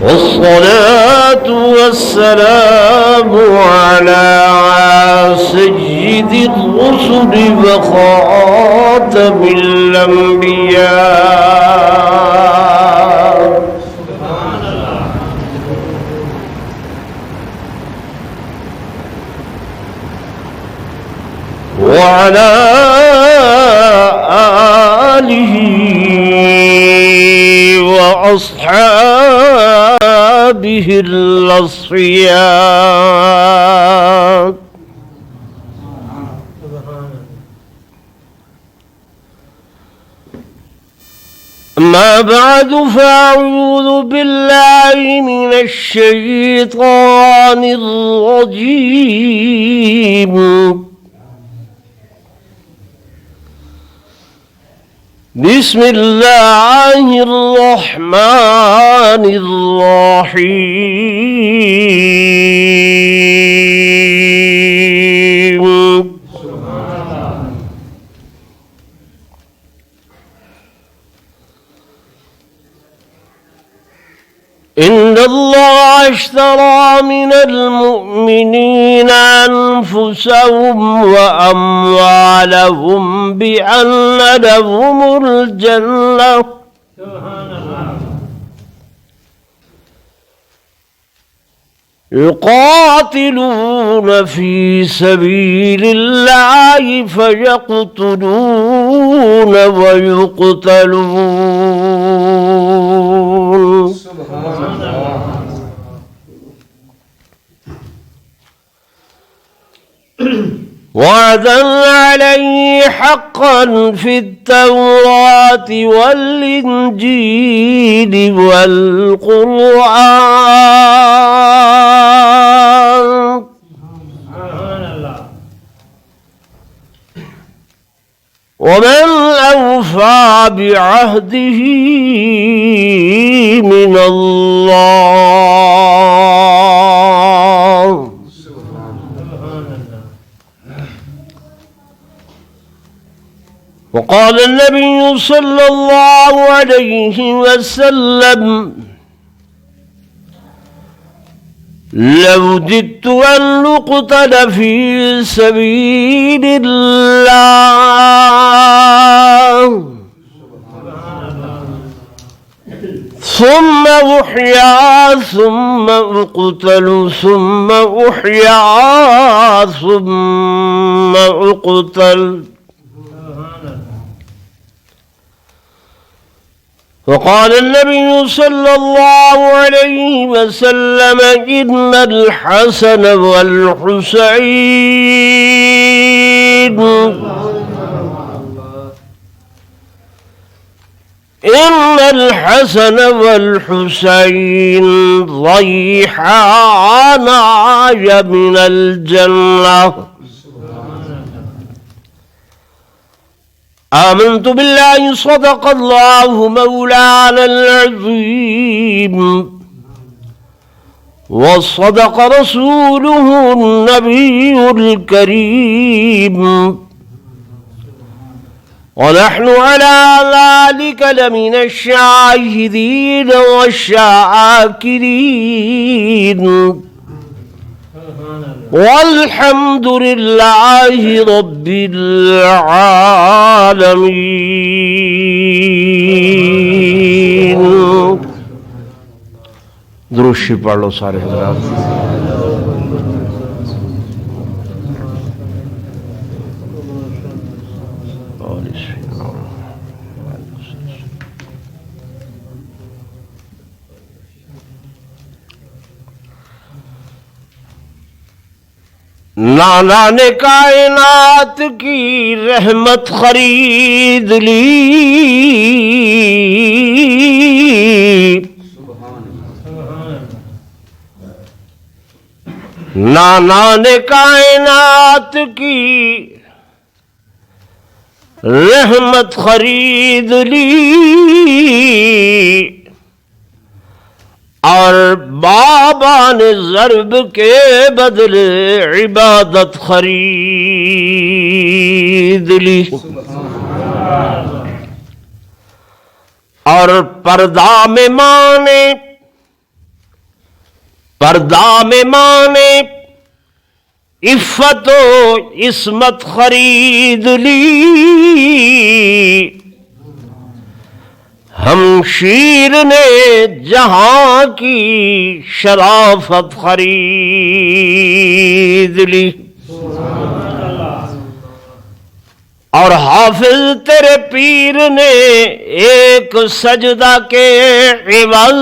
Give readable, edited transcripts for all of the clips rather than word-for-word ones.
والصلاة والسلام على سيد الرسل وخاتم الأنبياء وعلى آله وأصحابه الأصفياء. أما بعد فأعوذ بالله من الشيطان الرجيم. بسم الله الرحمن الرحيم. إن الله اشترى من المؤمنين أنفسهم وأموالهم بأن لهم الجنة يقاتلون في سبيل الله فيقتلون ويقتلون وعدا عليه حقا في التوراة والإنجيل والقرآن. ومن أوفى بعهده من الله. وقال النبي صلى الله عليه وسلم: لوددت أن أقتل في سبيل الله ثم أحيا ثم أقتل ثم أحيا ثم أقتل. وقال النبي صلى الله عليه وسلم: إن الحسن والحسين ضيحان من الجنة. آمنت بالله صدق الله مولانا العظيم وصدق رسوله النبي الكريم ونحن على ذلك لمن الشاهدين والشاكرين والحمد لله رب العالمین. درود شریف پڑھ لو سارے حضرات. نانا نے کائنات کی رحمت خرید لی، نانا نے کائنات کی رحمت خرید لی اور بابا نے ضرب کے بدلے عبادت خرید لی. اور پردہ میں ماں نے پردہ میں مانے عفت و عصمت خرید لی، ہم شیر نے جہاں کی شرافت خرید لی، اور حافظ تیرے پیر نے ایک سجدہ کے عوض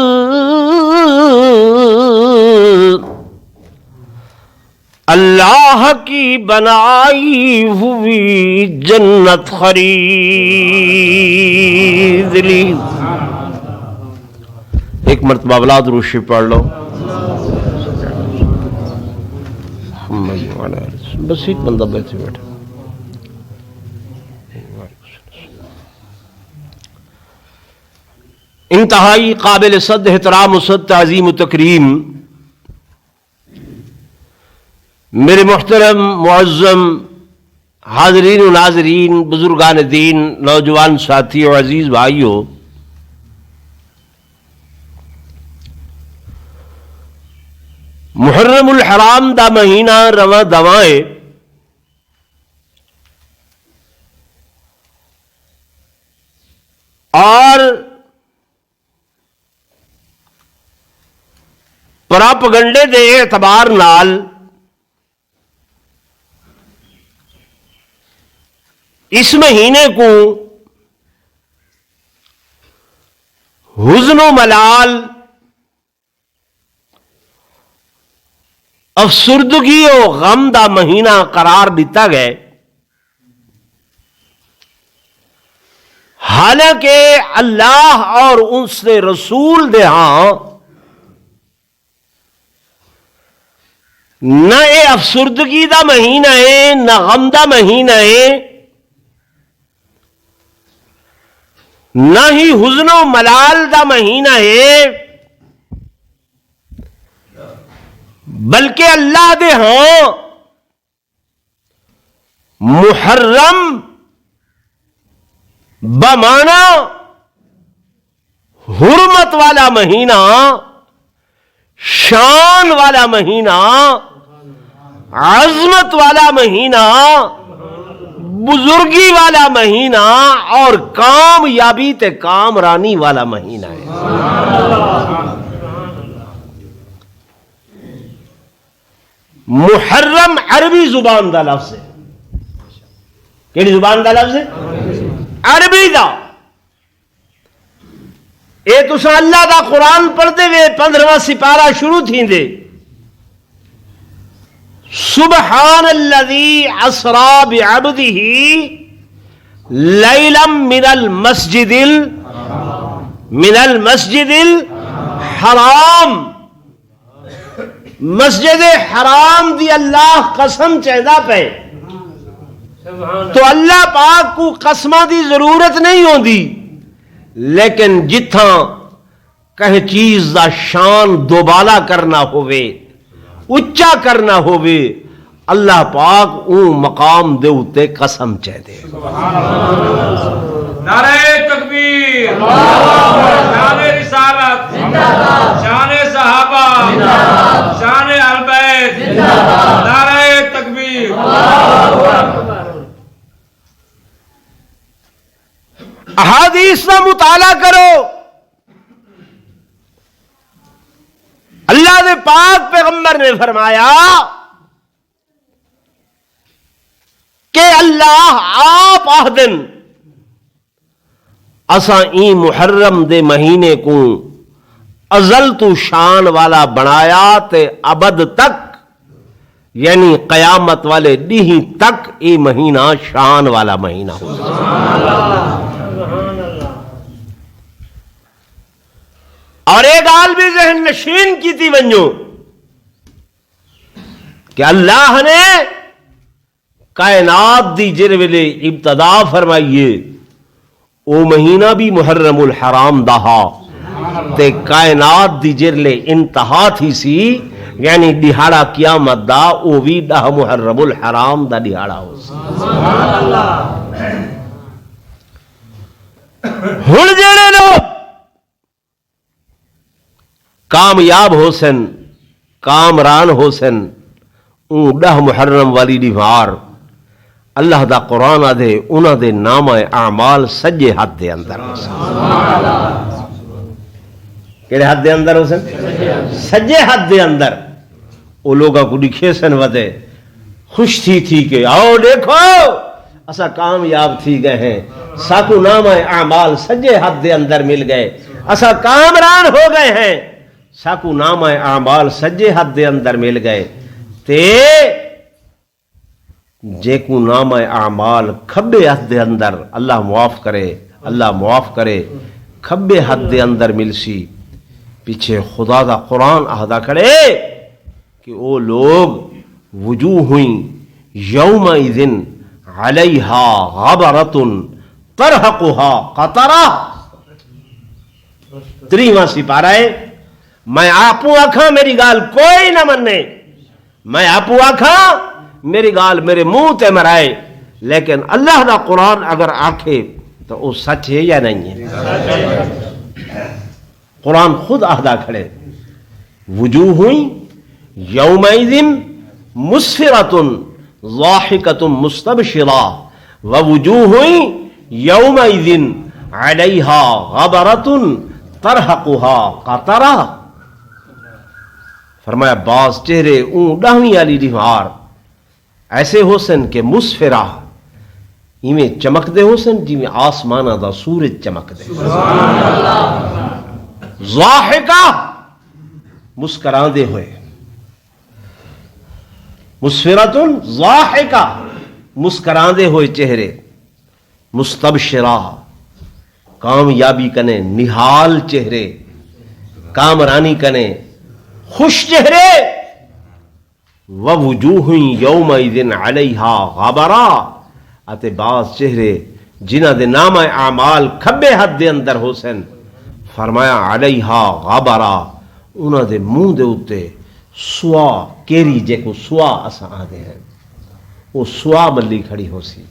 اللہ کی بنائی ہوئی جنت خرید لی۔ ایک مرتبہ اولاد روشی پڑھ لو۔ بس ایک بندہ بیٹھے بیٹھے۔ انتہائی قابل صد احترام و صد تعظیم و تکریم میرے محترم معظم حاضرین و ناظرین، بزرگان دین، نوجوان ساتھی اور عزیز بھائیوں، محرم الحرام دا مہینہ رواں دوائیں اور پراپگنڈے دے اعتبار نال اس مہینے کو حزن و ملال، افسردگی و غم دا مہینہ قرار دیتا گئے، حالانکہ اللہ اور اس کے رسول دے ہاں نہ اے افسردگی دا مہینہ ہے، نہ غم دا مہینہ ہے، نہ ہی حزن و ملال دا مہینہ ہے، بلکہ اللہ دے ہاں محرم بمانا حرمت والا مہینہ، شان والا مہینہ، عظمت والا مہینہ، بزرگی والا مہینہ اور کامیابی تے کامرانی والا مہینہ ہے۔ محرم عربی زبان دا لفظ ہے۔ کیڑی زبان دا لفظ ہے؟ عربی دا۔ اے تساں اللہ دا قرآن پڑھتے ہوئے 15واں سپارہ شروع تھی دے، سبحان الذی اسرا بعبدہ لیلا من المسجد الحرام، مسجد حرام دی اللہ قسم چاہدا پہ، تو اللہ پاک کو قسمہ دی ضرورت نہیں ہوندی، لیکن جتھاں کہیں چیز دا شان دوبالا کرنا ہوئے، اچا کرنا ہوئے، اللہ پاک اون مقام دے اتے قسم چاہ دے۔ نعرہ تکبیر، شان رسالت، شان صحابہ، شان اہل بیت، نعرہ تکبیر۔ احادیث کا مطالعہ کرو، اللہ دے پاک پیغمبر نے فرمایا کہ اللہ آپ آہدن اساں این محرم دے مہینے کو ازل تو شان والا بنایا تے ابد تک، یعنی قیامت والے ڈیہی تک یہ مہینہ شان والا مہینہ ہو۔ اور ایک گال بھی ذہن نشین کی تھی ونجو کہ اللہ نے کائنات دی جر ویلے ابتدا فرمائیے او مہینہ بھی محرم الحرام دہا تے کائنات دی جر لے انتہا تھی سی، یعنی دہاڑا قیامت دا او بھی دہ محرم الحرام دا دہاڑا ہو سی۔ ہن جڑے لوگ کامیاب ہو سن، کامران حسن اون 10 محرم والی دیوار اللہ دا قرآن آدھے انہاں دے نام اعمال سجے ہاتھ دے اندر کہڑے ہاتھ دے اندر حسن سجے ہاتھ دے اندر وہ لوگاں کو دکھے سن ودے خوش تھی کہ آؤ دیکھو اسا کامیاب تھی گئے ہیں ساکو نام اعمال سجے ہاتھ دے اندر مل گئے اسا کامران ہو گئے ہیں ساکو نام اعمال سجے ہاتھ دے اندر مل گئے تے جے کو نام اعمال کھبے ہاتھ دے اندر اللہ معاف کرے کھبے ہاتھ دے اندر ملسی پیچھے خدا دا قرآن آہدہ کرے کہ وہ لوگ وجوہ ہوئیں یومئذ علیہا غبرۃ ترہقها قطرہ 3واں سپارہ ہے میں آپوں آکھاں میری گال کوئی نہ منے میں آپوں آکھاں میری گال میرے منہ تے مرائے لیکن اللہ دا قرآن اگر آکھے تو وہ سچ ہے یا نہیں ہے قرآن خود آہدہ کھڑے وجوہ ہوئیں یومئذ مسفرۃ ضاحکۃ مستبشرہ ووجوہ یومئذ علیہا غبرۃ ترہقها قطرہ فرمایا بعض چہرے اون 10ویں والی دیوار ایسے حسن کہ مسفرہ ایویں چمک دے حسن جی میں آسمانہ دا سورج چمک دے ضاحکہ مسکران دے ہوئے مسفرۃ ضاحکہ مسکران دے ہوئے چہرے مستبشرہ کامیابی کنے نہال چہرے کامرانی کنے خوش چہرے ووجوہ یومئذ علیہا غبرہ اتے بعض چہرے جنہ دے نام اعمال کھبے ہاتھ دے اندر حسن فرمایا علیہا غبرہ انہاں دے منہ دے اتے سوا کیری جے کو سوا اساں آدھے ہیں وہ سوا ملی کھڑی ہو سی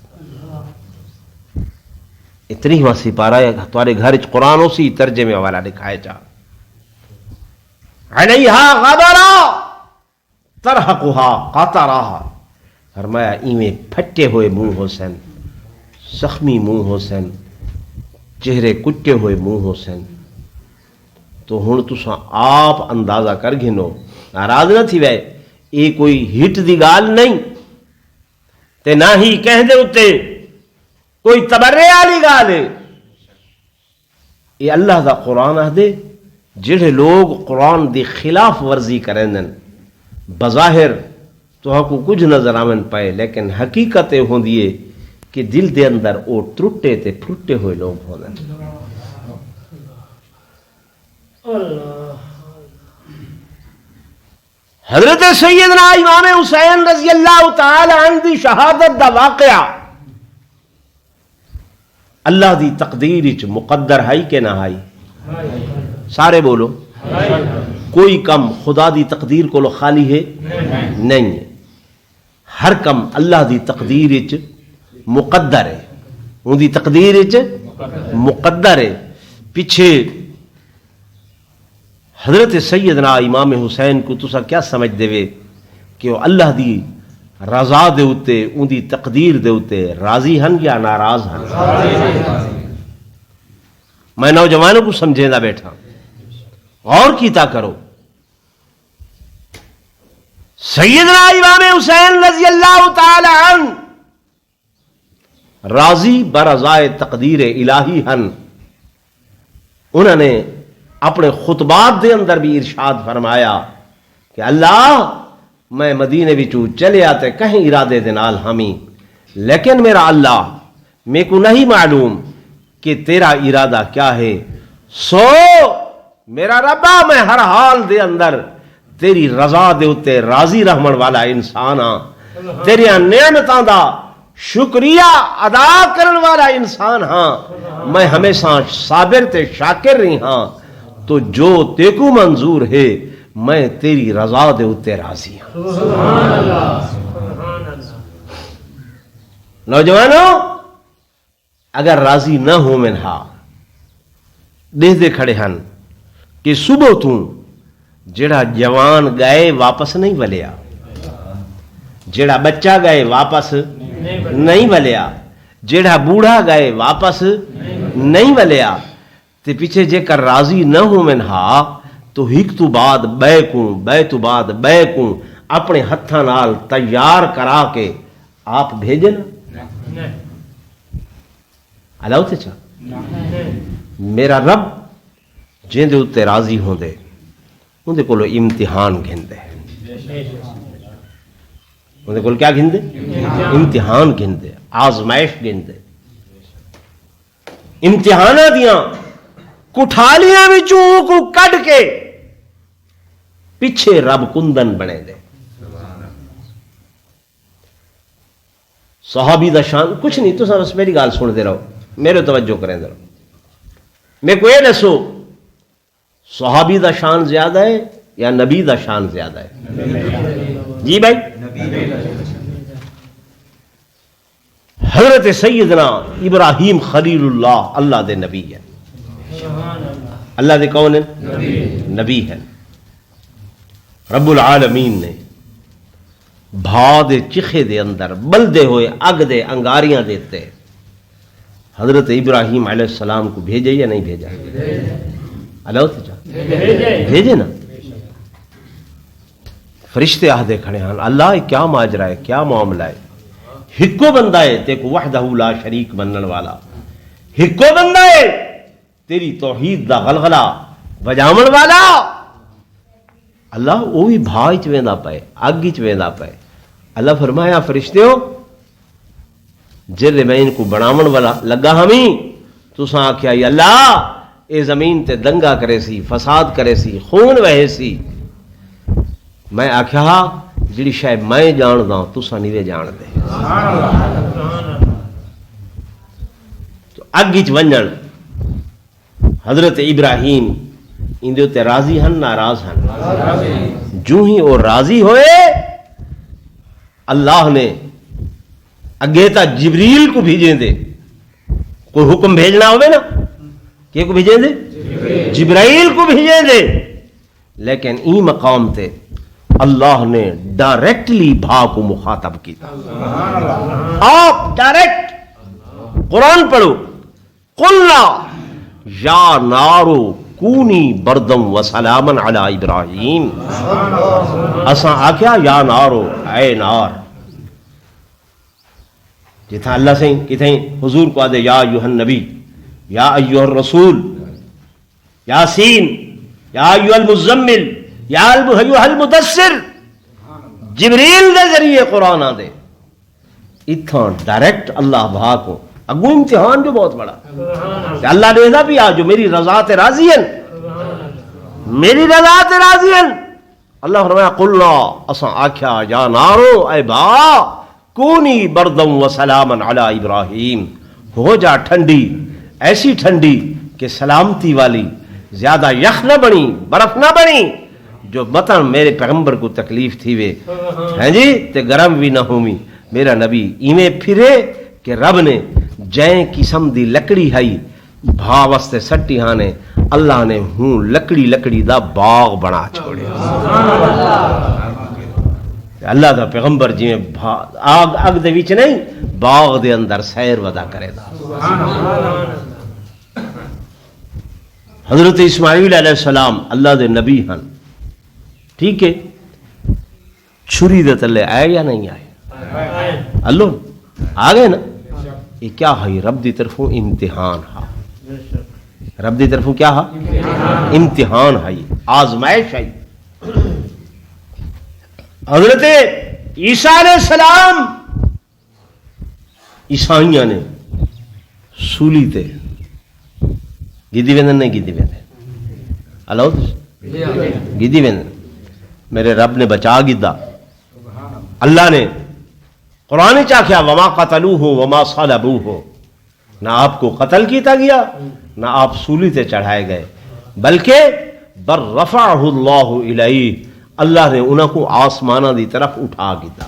اتنی ہوا سپارہ ہے تمہارے گھر قرآن ہو سی ترجمے والا دکھائے جا علیہا غبرہ ترہقها قطرہ فرمایا ایویں پھٹے ہوئے منہ حسن زخمی منہ حسن چہرے کٹے ہوئے منہ حسن تو ہن تساں آپ اندازہ کر گھنو ناراض نہ تھی وے یہ کوئی ہٹ دی گال نہیں تے نہ ہی کہہ دے اتے کوئی تبرے والی گال ہے یہ اللہ دا قرآن آدھے جڑے لوگ قرآن دی خلاف ورزی کریں بظاہر تو کو کچھ نظر آمن پائے لیکن حقیقت ہوں دیئے کہ دل دے اندر او ٹرٹے تے پھٹے ہوئے لوگ ہوں حضرت سیدنا امام حسین رضی اللہ تعالی عنہ دی شہادت دا واقعہ اللہ دی تقدیر وچ مقدر ہے کہ نہ ہے سارے بولو کوئی کم خدا دی تقدیر کو خالی ہے نہیں ہے ہر کم اللہ دی تقدیر وچ مقدر ہے ان دی تقدیر وچ مقدر ہے پیچھے حضرت سیدنا امام حسین کو تسا کیا سمجھ دے وے کہ وہ اللہ دی رضا دے اتے ان دی تقدیر دے اتے راضی ہن یا ناراض ہن میں نوجوانوں کو سمجھیں دا بیٹھا غور کیتا کرو سیدنا امام حسین رضی اللہ تعالی عنہ راضی برضائے تقدیر الہی ہن انہوں نے اپنے خطبات دے اندر بھی ارشاد فرمایا کہ اللہ میں مدینے وچوں چلے آتے کہیں ارادے دے نال ہمیں لیکن میرا اللہ میں کو نہیں معلوم کہ تیرا ارادہ کیا ہے سو میرا ربا میں ہر حال دے اندر تیری رضا دے اتے راضی رحمن والا انسان ہاں تیری نعمتاں دا شکریہ ادا کرن والا انسان ہاں میں ہمیشہ صابر تے شاکر رہی ہاں تو جو تیکو منظور ہے میں تیری رضا دے اتے راضی ہوں نوجوانوں اگر راضی نہ ہو منہا دے کھڑے ہن کہ صبح تو جڑا جوان گئے واپس نہیں ولیا، جڑا بچہ گئے واپس نہیں ولیا، جڑا بوڑھا گئے واپس نہیں ولیا، تے پیچھے جے کر راضی نہ ہوں منہا تو ہک تو بعد بے تو بعد بے کو اپنے ہتھاں نال تیار کرا کے آپ بھیجن الاؤ تے چا میرا رب جن دے اتے راضی ہوں دے ان دے کولو امتحان گھن دے، ان دے کول کیا گھن دے؟ امتحان گھن دے، آزمائش گھن دے، امتحانہ دیاں کٹھالیاں وچوں کو کڈ کے پیچھے رب کندن بنے دے۔ صحابی دا شان کچھ نہیں، تو بس میری گال سن دے رہو، میرے توجہ کریں دے رہو، میں کو یہ دسو صحابی دا شان زیادہ ہے یا نبی دا شان زیادہ ہے؟ جی بھائی، حضرت سیدنا ابراہیم خلیل اللہ اللہ دے نبی ہے، اللہ دے کون ہے؟ نبی ہے۔ رب العالمین نے بھا دے چخے دے اندر بلدے ہوئے اگ دے انگاریاں دیتے حضرت ابراہیم علیہ السلام کو بھیجے یا نہیں بھیجا؟ اللہ تو بھیجے نا۔ فرشتے آہدے کھڑے ہیں، اللہ کیا ماجرا ہے، کیا معاملہ ہے؟ ہکو بندہ ہے تے کو وحدہ لا شریک بنن والا، ہکو بندہ ہے تیری توحید دا غلغلہ بجامن والا۔ اللہ وہی بھا وچ ویندا پئے، اگ وچ ویندا پئے۔ اللہ فرمایا فرشتیو جے میں ان کو بناون والا لگا ہمیں، تساں آکھیا یا اللہ اے زمین تے دنگا کرے سی، فساد کرے سی، خون وہے سی، میں آکھیا جڑی شے میں جاندا تساں نہیں جان دے۔ تو اگ وچ ونجن حضرت ابراہیم اندے تے راضی ہن ناراض ہن؟ جو ہی وہ راضی ہوئے اللہ نے اگے تا جبریل کو بھیجیں دے، کوئی حکم بھیجنا ہوئے نا کہ کو بھیجیں دے؟ جبرائیل کو بھیجیں دے، لیکن ای مقام تے اللہ نے ڈائریکٹلی بھا کو مخاطب کیتا۔ آپ ڈائریکٹ قرآن پڑھو، قلنا یا نارو کونی بردم و سلامن علی ابراہیم، اساں آکھیا یا نارو اے نار، جتھا اللہ سے کتھیں حضور کو آدھے یا ایوہ النبی، یا ایوہ الرسول، یاسین، یا ایوہ المزمل، یا ایوہ المدثر، جبریل دے ذریعے قرآن آدھے اتھاں ڈائریکٹ اللہ بھا کو اگو امتحان جو بہت بڑا کہ اللہ نے ایسا بھی جو میری رضا تے راضی ہیں، میری رضا تے راضی ہیں۔ اللہ فرمایا قلنا اساں آکھیا یا نارو اے بھا کونی بردم و سلامن علی ابراہیم، ہو جا ٹھنڈی، ایسی ٹھنڈی کہ سلامتی والی، زیادہ یخ نہ بنی، برف نہ بنی جو مطلب میرے پیغمبر کو تکلیف تھی وے ہیں جی تے گرم بھی نہ ہومی۔ میرا نبی ایویں پھرے کہ رب نے جائیں قسم دی لکڑی ہائی بھا واسطے سٹی ہانے، اللہ نے ہوں لکڑی دا باغ بنا چھوڑے۔ اللہ دا پیغمبر جی میں آگ دے وچ نہیں باغ دے اندر سیر ودا کرے دا۔ حضرت اسماعیل علیہ السلام اللہ دے نبی ہن، ٹھیک ہے، چھری دے تلے آئے یا نہیں آئے؟ اللہ آ گئے نا۔ یہ کیا ہے؟ رب دی طرفوں امتحان ہا، رب دی طرفوں کیا ہا؟ امتحان ہے، آزمائش ہے۔ حضرت عیسیٰ علیہ السلام عیسائیاں نے سولی تے گیدی ویندن نہیں گیدی ویندن، اللہ گیدی ویندن، میرے رب نے بچا گیدا۔ اللہ نے قرآن چاکھیا وما قتلوہ وما صلبوہ، نہ آپ کو قتل کیتا گیا نہ آپ سولی تے چڑھائے گئے، بلکہ بر رفعہ اللہ الیہ، اللہ نے انہوں کو آسمانہ دی طرف اٹھا گیتا۔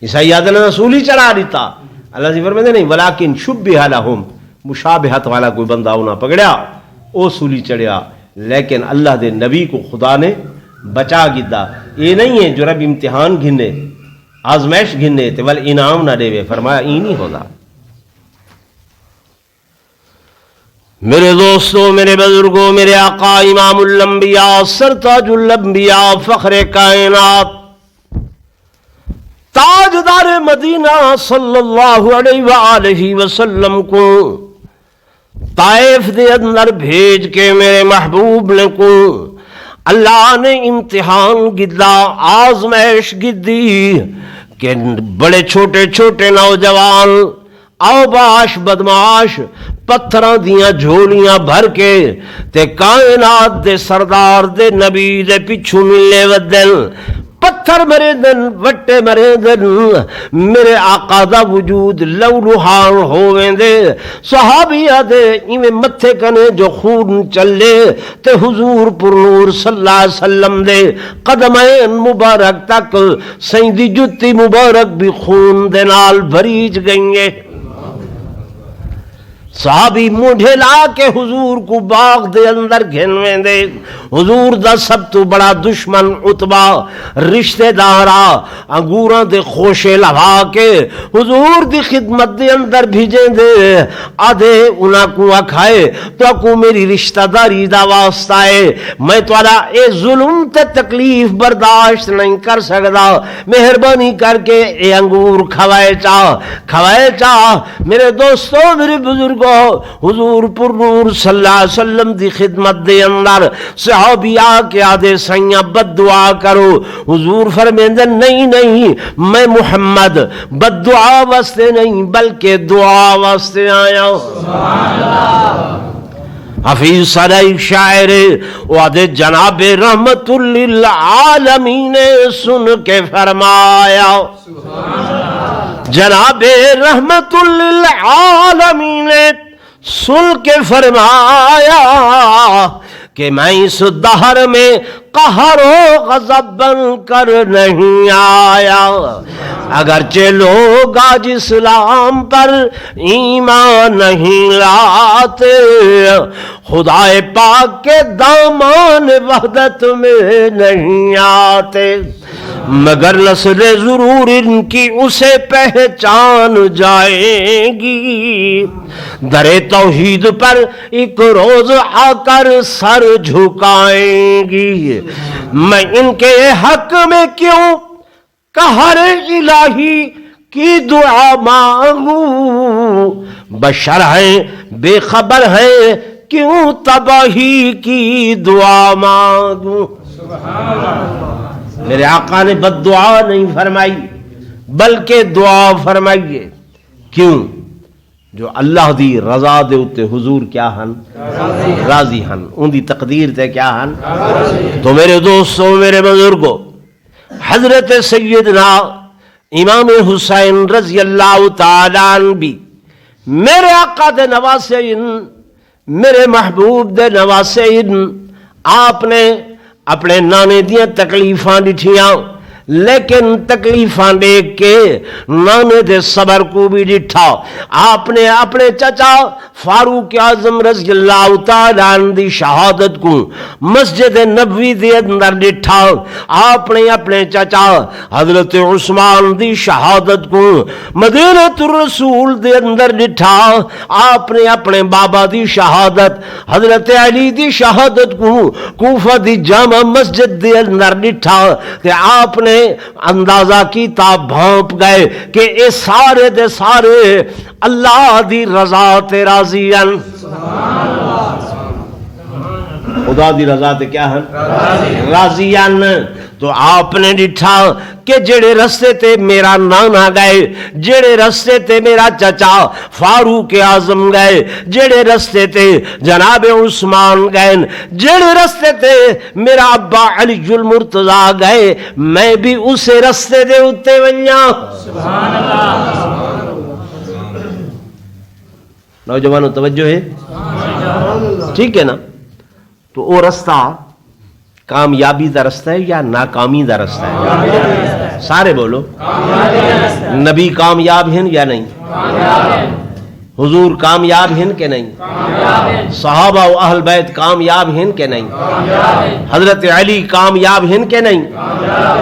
عیسائی آدھے نے سولی چڑھا دیتا، اللہ سے فرمائے نہیں ولیکن شبہ لہم، مشابہت والا کوئی بندہ انہاں پکڑیا وہ سولی چڑھیا، لیکن اللہ دے نبی کو خدا نے بچا گدا۔ یہ نہیں ہے جو رب امتحان گھنے آزمائش گھنے تے ول انعام نہ دے، فرمایا ای نہیں ہوتا۔ میرے دوستوں، میرے بزرگوں، میرے آقا امام الانبیاء سرتاج الانبیاء فخر کائنات تاجدار مدینہ صلی اللہ علیہ وآلہ وسلم کو طائف دے اندر بھیج کے میرے محبوب نے کو اللہ نے امتحان گدا، آزمائش گدی کہ بڑے چھوٹے چھوٹے نوجوان اوباش بدماش پتھراں دیاں جھولیاں بھر کے تے کائنات دے سردار دے نبی دے پچھو ملے ودن، پتھر مرے دن وٹے مرے دن، میرے آقا دا وجود لو لوہان ہوویں دے، صحابیہ دے ایویں متھے کنے جو خون چلے تے حضور پر نور صلی اللہ علیہ وسلم دے قدمین مبارک تک سیندی جتی مبارک بھی خون دے نال بھریج گئیں۔ صحابی مونڈھے لا کے حضور کو باغ دے اندر گھنویں دے، حضور دا سب تو بڑا دشمن عتبہ رشتہ دارا انگوراں دے خوشے لہا کے حضور دی خدمت دے اندر بھیجیں دے، آدھے انہاں کو آکھائے تو کو میری رشتہ داری دا واسطہ ہے، میں توڑا اے ظلم تے تکلیف برداشت نہیں کر سکدا، مہربانی کر کے اے انگور کھوائے چاہ۔ میرے دوستو، میرے بزرگ، حضور پر نور صلی اللہ علیہ وسلم دی خدمت دے اندر صحابی آکے آدھے سیاں بد دعا کرو، حضور فرمیندے نہیں، میں محمد بد دعا واسطے نہیں بلکہ دعا واسطے آیا ہوں۔ حفیظ صدی شاعر وعدے جناب رحمت للعالمین سن کے فرمایا، جناب رحمت للعالمین سن کے فرمایا کہ میں اس دہر میں قہر و غضب بن کر نہیں آیا، اگرچہ لوگ آج اسلام پر ایمان نہیں لاتے، خدا پاک کے دامان وحدت میں نہیں آتے، مگر نسل ضرور ان کی اسے پہچان جائے گی، در توحید پر ایک روز آ کر سر جھکائیں گی، میں ان کے حق میں کیوں قہر الہی کی دعا مانگوں، بشر ہیں بے خبر ہیں کیوں تباہی کی دعا مانگوں۔ میرے آقا نے بد دعا نہیں فرمائی بلکہ دعا فرمائیے، کیوں؟ جو اللہ دی رضا دے اتے حضور کیا ہن؟ راضی ہن، ان دی تقدیر تے کیا ہن؟ تو میرے دوستوں، میرے بزرگوں، حضرت سیدنا امام حسین رضی اللہ تعالیٰ عنہ بھی میرے آقا دے نواسین، میرے محبوب دے نواسین، آپ نے اپنے نانے دیاں تکلیفاں ڈٹھیاں، لیکن تکلیفاں دیکھ کے نانے دے صبر کو بھی ڈٹھا۔ آپ نے اپنے چچا فاروق اعظم رضی اللہ تعالیٰ عنہ دی شہادت کو مسجد نبوی دے اندر ڈٹھا۔ آپ نے اپنے چچا حضرت عثمان دی شہادت کو مدینہ الرسول دے اندر ڈٹھا۔ آپ نے اپنے بابا دی شہادت حضرت علی دی شہادت کو کوفہ دی جامع مسجد دے اندر ڈٹھا، کہ آپ نے اندازہ کی تا بھونپ گئے کہ اے سارے دے سارے اللہ دی رضا تے راضیاں، خدا دی رضا تے کیا ہیں؟ راضیاں۔ تو آپ نے ڈٹھا کہ جڑے رستے تے میرا نانا گئے، جڑے رستے تے میرا چچا فاروق اعظم گئے، جڑے رستے تے جناب عثمان گئے، جڑے رستے تے میرا ابا علی المرتضیٰ گئے، میں بھی اسے رستے دے اتے ونیاں۔ سبحان اللہ۔ نوجوانوں توجہ ہے؟ ٹھیک ہے نا؟ تو وہ رستہ کامیابی دا رستہ ہے یا ناکامی دا رستہ ہے؟ سارے بولو، نبی کامیاب ہیں یا نہیں؟ حضور کامیاب ہیں کہ نہیں؟ صحابہ و اہل بیت کامیاب ہیں کہ نہیں؟ حضرت علی کامیاب ہیں کہ نہیں؟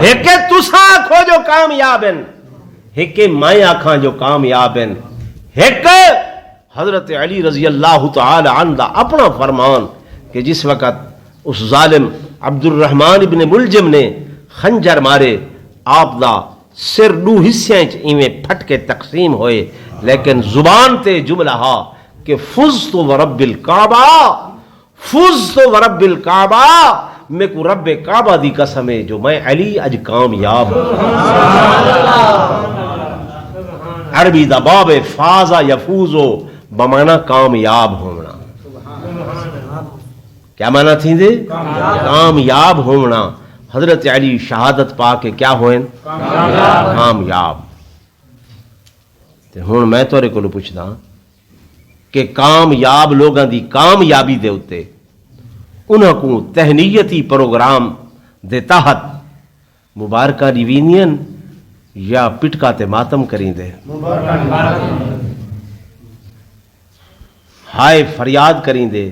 ایک تساں آکھو جو کامیاب ہیں، ایک میں آکھاں جو کامیاب ہیں، ایک حضرت علی رضی اللہ تعالی عنہ دا اپنا فرمان کہ جس وقت اس ظالم عبد الرحمن ابن ملجم نے خنجر مارے، آپ دا سر دو حصے ایویں پھٹ کے تقسیم ہوئے، لیکن زبان تے جملہ ہا کہ فزت ورب الکعبہ، فزت ورب الکعبہ، میں کو رب کعبہ دی قسم ہے جو میں علی اج کامیاب ہوں۔ عربی دا باب فازا یفوزو بمانا کامیاب ہونا، کیا مانا تھی دے؟ کامیاب ہونا۔ حضرت علی شہادت پا کے کیا ہوئے؟ کامیاب۔ ہن میں تورے کو پوچھدا کہ کامیاب لوگاں دی کامیابی دے اتے انہاں کو تہنیتی پروگرام دے تحت مبارکہ ریوینین یا پٹکا تے ماتم کریں دے، ہائے فریاد کریں دے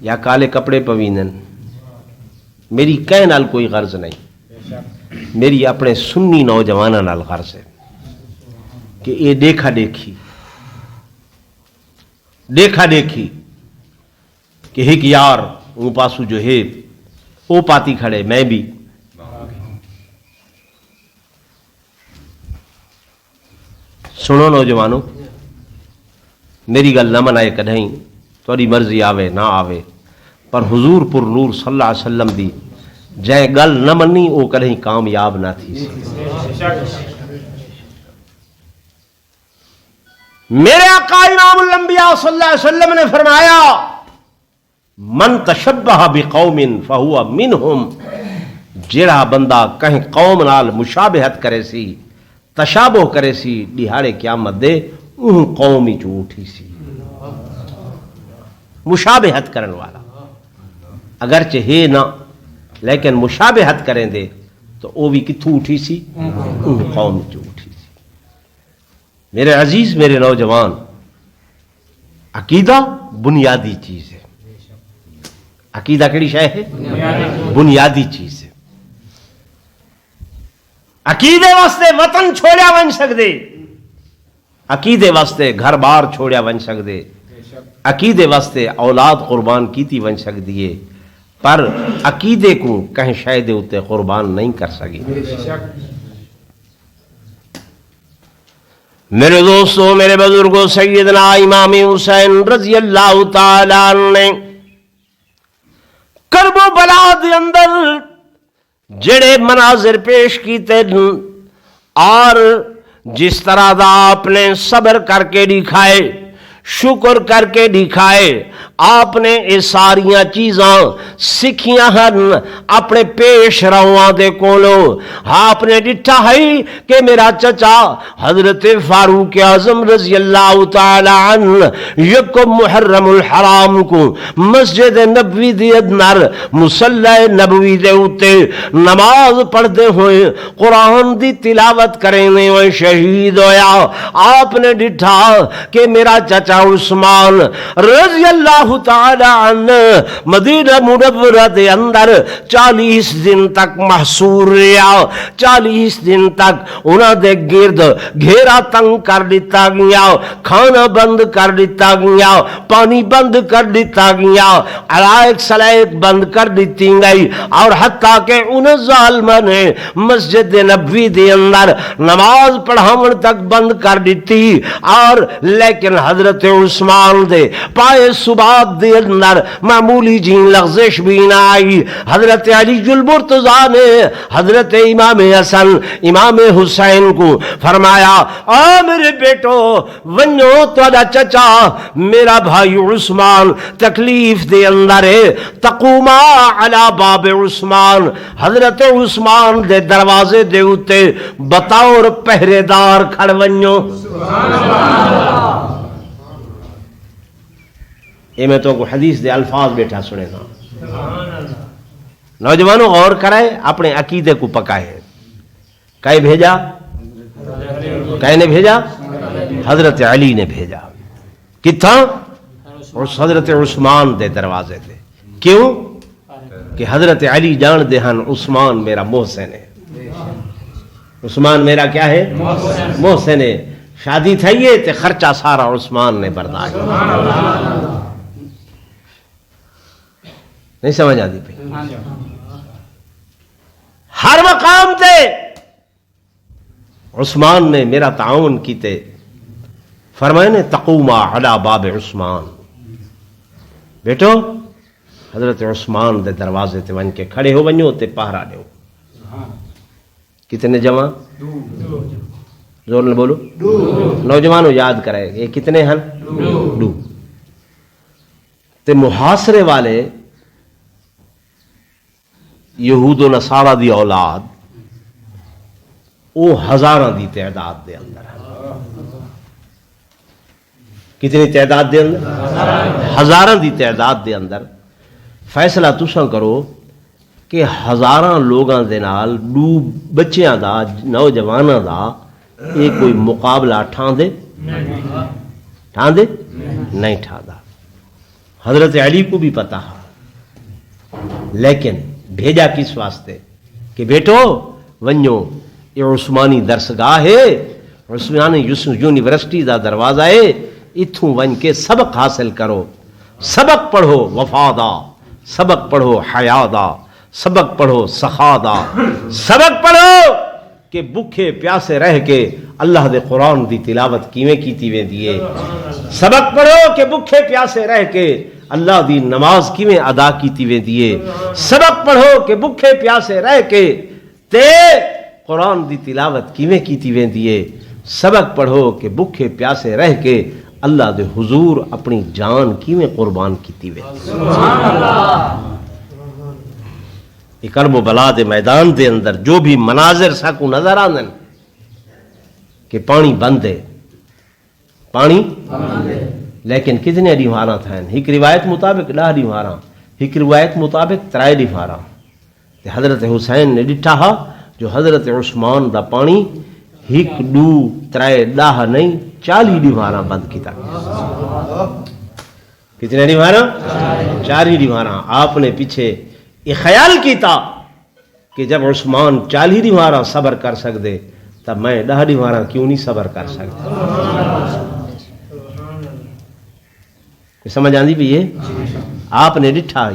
یا کالے کپڑے پوینن، میری کہہ نال کوئی غرض نہیں، میری اپنے سنی نوجوانہ نال غرض ہے کہ یہ دیکھا دیکھی کہ ایک یار وہ پاسو جو ہے وہ پاتی کھڑے میں بھی، سنو نوجوانوں، میری گل نہ منائے کدھیں، تھوڑی مرضی آوے نہ آوے، پر حضور پر نور صلی اللہ علیہ وسلم دی جائے گل نہ منی وہ کدھیں کامیاب نہ تھی سی۔ میرے آقا امام الانبیاء صلی اللہ علیہ وسلم نے فرمایا من تشبہ بقوم فہو منہم، جڑا بندہ کہیں قوم نال مشابہت کرے سی، تشابہ کرے سی، دیہاڑے قیامت دے اون قوم ہی جھوٹی سی۔ مشابہت کرن والا اگرچہ ہے نہ لیکن مشابہت کریں دے تو وہ بھی کتھوں اٹھی سی؟ اون قوم جو اٹھی سی۔ میرے عزیز، میرے نوجوان، عقیدہ بنیادی چیز ہے۔ عقیدہ کیڑی شے ہے؟ بنیادی چیز ہے۔ عقیدے واسطے وطن چھوڑیا ون سکدے، عقیدے واسطے گھر بار چھوڑیا ون سکدے، عقیدے واسطے اولاد قربان کیتی ون سکدی ہے، پر عقیدے کو کہیں شے دے اتے قربان نہیں کر سکی۔ میرے دوستو، میرے بزرگوں، سیدنا امام حسین رضی اللہ تعالیٰ عنہ نے کرب و بلا دے اندر جڑے مناظر پیش کیتے اور جس طرح دا آپ نے صبر کر کے دکھائے، شکر کر کے دکھائے، آپ نے یہ ساریاں چیزاں سکھیاں ہن اپنے پیش رواں دے کولو۔ آپ نے ڈٹھا ہے کہ میرا چچا حضرت فاروق اعظم رضی اللہ تعالی عنہ یکم محرم الحرام کو مسجد نبوی دے اندر مصلی نبوی دے اتے نماز پڑھتے ہوئے قرآن دی تلاوت کرنے ہوئے شہید ہویا۔ آپ نے ڈٹھا کہ میرا چچا عثمان رضی اللہ تعالی عنہ مدینہ منورہ دے اندر 40 دن تک محصور رہا، 40 دن تک انہاں دے گرد گھیرا تنگ کر دیتا گیا، کھانا بند کر دیتا گیا، پانی بند کر دیتا گیا، علائق سلائق بند کر دیتی گئی، اور حتیٰ کہ انہیں ظالمہ نے مسجد نبوی دے اندر نماز پڑھاون تک بند کر دیتی، اور لیکن حضرت عثمان دے پائے سبات دے اندر معمولی جین لغزش بھی نہ آئی۔ حضرت علی المرتضیٰ نے حضرت امام حسن امام حسین کو فرمایا آ میرے بیٹو ونو تہاڈا چچا میرا بھائی عثمان تکلیف دے اندر ہے، تقوما علی باب عثمان، حضرت عثمان دے دروازے دے اتے بطور پہرے دار کھڑ ونو۔ یہ میں تو کو حدیث دے الفاظ بیٹھا سنے گا۔ نوجوانوں غور کرائے، اپنے عقیدے کو پکائے۔ کہے بھیجا؟ کہے نے بھیجا؟ حضرت علی نے بھیجا۔ کتھاں؟ اس حضرت عثمان دے دروازے تے. کیوں؟ کہ حضرت علی جان دے ہن عثمان میرا محسن ہے. عثمان میرا کیا ہے؟ محسن ہے. شادی تھئی تے خرچہ سارا عثمان نے برداشت. نہیں سمجھ آتی پہ؟ ہر مقام تے عثمان نے میرا تعاون کیتے. فرمائے نے تقوما علی باب عثمان، بیٹو حضرت عثمان دے دروازے تے ون کے کھڑے ہو ونجو تے پہرا دیو. کتنے جمع؟ زور نہ بولو. نوجوانوں یاد کرے یہ کتنے ہیں؟ دو. تے محاصرے والے یہود و نصارہ دی اولاد وہ ہزاراں دی تعداد دے اندر. کتنی تعداد دے اندر؟ ہزاراں دی تعداد دے اندر. فیصلہ تساں کرو کہ ہزاراں لوگاں دے نال دو بچیاں دا نوجواناں دا یہ کوئی مقابلہ ٹھان دے؟ ٹھان دے؟ نہیں ٹھاندا. حضرت علی کو بھی پتا ہے، لیکن بھیجا کس واسطے؟ کہ بیٹو ونجو یہ عثمانی درسگاہ ہے، عثمانی یونیورسٹی دا دروازہ ہے، اتھوں ون کے سبق حاصل کرو. سبق پڑھو وفا دا، سبق پڑھو حیا دا، سبق پڑھو سخا دا، سبق پڑھو کہ بھوکے پیاسے رہ کے اللہ دے قرآن دی تلاوت کیویں کیتی ویندی ہے. سبق پڑھو کہ بھوکے پیاسے رہ کے اللہ دی نماز کیویں ادا کیتی ویندی ہے. سبق پڑھو کہ بھوکے پیاسے رہ کے تے قرآن دی تلاوت کیویں کیتی ویندی ہے. سبق پڑھو کہ بھوکے پیاسے رہ کے اللہ دے حضور اپنی جان کیویں قربان کیتی ویندی ہے. کرب و بلا دے میدان دے اندر جو بھی مناظر ساکو نظر آندن کہ پانی بند ہے، پانی لیکن کتنے ڈیوہاراں تھا. ایک روایت مطابق 10 ڈیوہاراں، ایک روایت مطابق 3 ڈیوہاراں. حضرت حسین نے ڈٹھا جو حضرت عثمان دا پانی 1 2 3 10 نہیں 40 ڈیوہاراں بند کیتا. کتنے ڈیوہاراں؟ 4 ڈیوہاراں. آپ نے پیچھے یہ خیال کیتا کہ جب عثمان 40 ڈیوہاراں صبر کر سکتے تب میں 10 ڈیوہاراں کیوں نہیں صبر کر سکتا. سمجھ آندی بھی یہ آپ نے ڈٹھا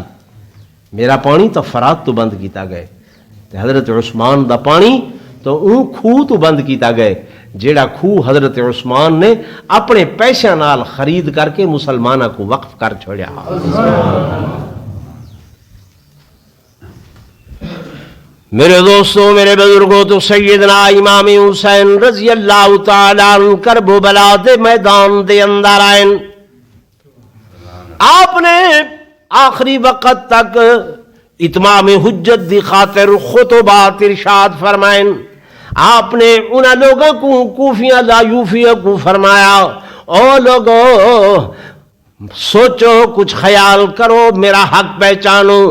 میرا پانی تو فرات تو بند کیتا گئے، حضرت عثمان دا پانی تو اون خوہ تو بند کیتا گئے جیڑا خوہ حضرت عثمان نے اپنے پیسے نال خرید کر کے مسلمانہ کو وقف کر چھوڑیا. میرے دوستوں، میرے بزرگوں، تو سیدنا امام حسین رضی اللہ تعالیٰ عنہ کرب و بلا دے میدان دے اندر آئیں. آپ نے آخری وقت تک اتمام حجت دی خاطر خطبات ارشاد فرمائیں. آپ نے ان لوگوں کو کوفیہ لا یوفیہ کو فرمایا، او لوگوں سوچو، کچھ خیال کرو، میرا حق پہچانو،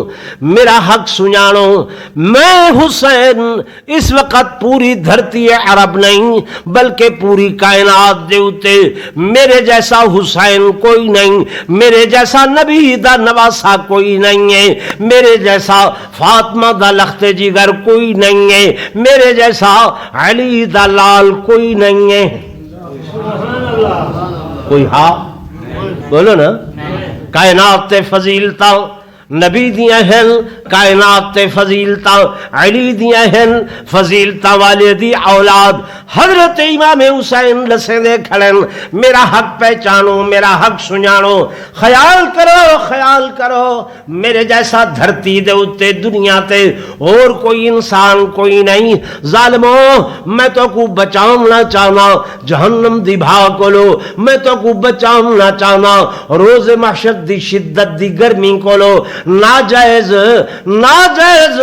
میرا حق سنجانو. میں حسین اس وقت پوری دھرتی عرب نہیں بلکہ پوری کائنات دے اتے میرے جیسا حسین کوئی نہیں، میرے جیسا نبی دا نواسا کوئی نہیں ہے، میرے جیسا فاطمہ دا لخت جگر کوئی نہیں ہے، میرے جیسا علی دا لال کوئی نہیں ہے. کوئی ہاں بولو نا. کائنات تے فضیلتا نبی دیاں ہیں، کائنات تے فضیلتا علی دیاں ہیں، فضیلتا والے دی اولاد حضرت امام حسین لسے دے کھڑن. میرا حق پہچانو، میرا حق سنجانو. خیال کرو، خیال کرو، میرے جیسا دھرتی دے اتے دنیا تے اور کوئی انسان کوئی نہیں. ظالموں، میں تو کو بچاؤنا چاہنا جہنم دی بھا کولو، میں تو کو بچاؤنا چاہنا روز محشر دی شدت دی گرمی کولو. ناجائز ناجائز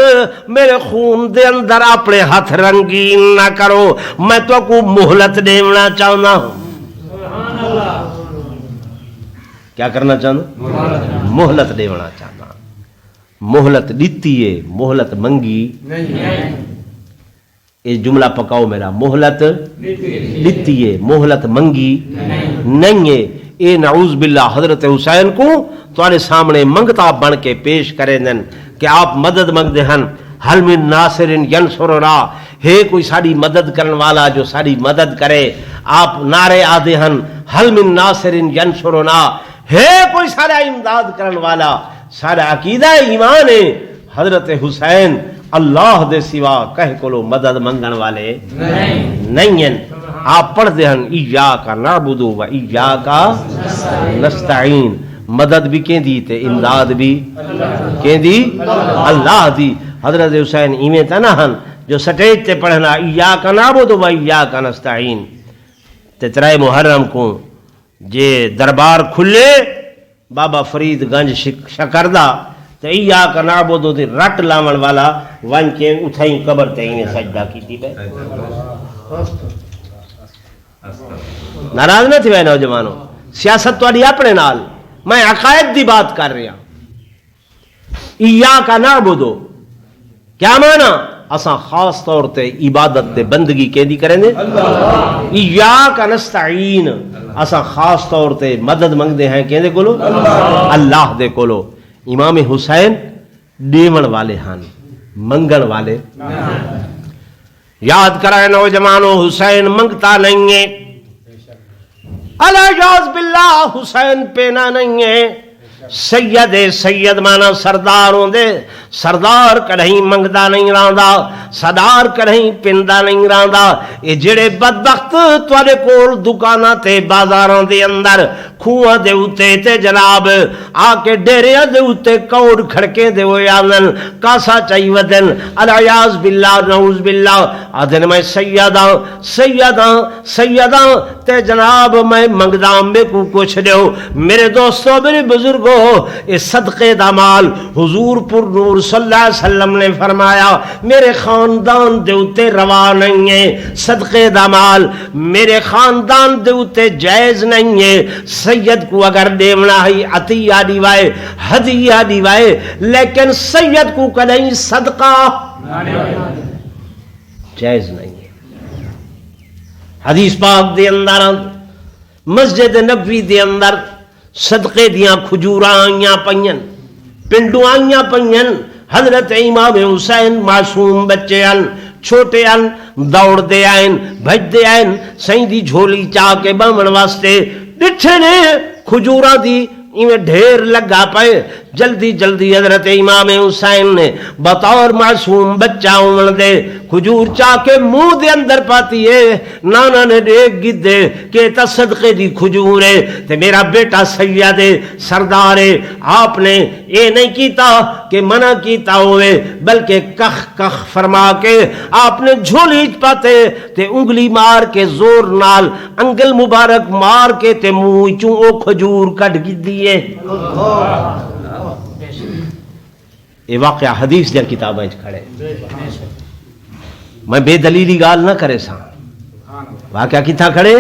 میرے خون دے اندر اپنے ہاتھ رنگین نہ کرو. میں تو کو مہلت دینا چاہنا ہوں. کیا کرنا چاہنا؟ مہلت دینا چاہنا. مہلت دیتی ہے، مہلت منگی یہ جملہ پکاؤ میرا. مہلت دیتی ہے، مہلت منگی نہیں ہے. اے نعوذ باللہ حضرت حسین کو تمہارے سامنے منگتا بن کے پیش کریں دن کہ آپ مدد منگتے ہیں. حل من ناصر ینصرنا، ہے کوئی ساری مدد کرنے والا جو ساری مدد کرے. آپ نعرے آدھے ہیں حل من ناصر ینصرنا، ہے کوئی سارا امداد کرنے والا. سارا عقیدہ ایمان ہے حضرت حسین اللہ دے سوا کہہ کولو مدد منگن والے نہیں ہیں. آپ پڑھتے ہیں ایاک نعبد و ایاک نستعین، مدد بھی کہیں دی تے امداد بھی کہیں دی اللہ دی. حضرت حسین ایویں تے نہ ہن جو سٹیج تے پڑھنا ایاک نعبد و ایاک نستعین. تے 3 محرم کو جے دربار کھلے بابا فرید گنج شکردہ تے ایاک نعبد دی رٹ لاون والا ون کے اتھائی قبر تے ایویں سجدہ کیتی پے. ناراض نہ تھی نوجوانوں، سیاست تہاڈی اپنے نال، میں عقائد دی بات کر رہا. ایاک نعبد کیا معنی؟ اساں خاص طور تے عبادت تے بندگی کیندی کریں دے ایاک نستعین، اساں خاص طور تے مدد منگدے ہیں کیندے کولو اللہ دے کولو. امام حسین دیون والے ہن، منگن والے. یاد کرائے نوجوانوں، حسین منگتا نہیں ہے، الیاذ باللہ حسین پینا نہیں ہے. سید سید مانا سردار ہوندے، سردار کدہیں منگدا نہیں رہندا، سردار کدہیں پیندا نہیں رہندا. اے جڑے بدبخت تواڈے کول دکاناں تے بازاراں دے اندر کھوہاں دے اوتے تے جناب آ کے ڈیریاں دے اوتے کوڑ کھڑکے دے ہوئے آندن کاسا چاہی ودن الیاذ باللہ نعوذ باللہ آدن میں سیداں سیداں سیداں تے جناب میں منگداں میں کو کچھ دیو. میرے دوستو میرے بزرگو، اس صدقے دا مال حضور پر نور صلی اللہ علیہ وسلم نے فرمایا میرے خاندان دے اوتے روا نہیں ہے. صدقے دا مال میرے خاندان دے اوتے جائز نہیں ہے. سید کو اگر دیونا ہی عطیہ دیوائے ہدیہ دیوائے، لیکن سید کو کدیں صدقہ جائز نہیں ہے. حدیث پاک دے اندر مسجد نبوی دے اندر صدقے دیاں کھجوراں آئیاں پئین، پنڈو آئیاں پئین. حضرت امام حسین معصوم بچے ہیں، چھوٹے ہیں، دوڑ دے آئیں بھج دے آئیں سائیں دی جھولی چاہ کے بامن واسطے ڈٹھے نے کھجوراں دی ایویں ڈھیر لگا پائے. جلدی جلدی حضرت امام حسین نے بطور معصوم بچہ عمر دے کھجور چاہ کے منہ دے اندر پاتی ہے. نانا نے دیکھ گدے کہ تا صدقے دی کھجور ہے تے میرا بیٹا سید سردار ہے. آپ نے یہ نہیں کیتا کہ منع کیتا ہوئے، بلکہ کخ کخ فرما کے آپ نے جھولی پاتے تے انگلی مار کے زور نال انگل مبارک مار کے تے منہ چوں او کھجور کٹ گدی ہے. یہ واقعہ حدیث دیا کتابیں کھڑے، میں بے دلیلی گال نہ کرے سا. واقعہ کتھا کھڑے؟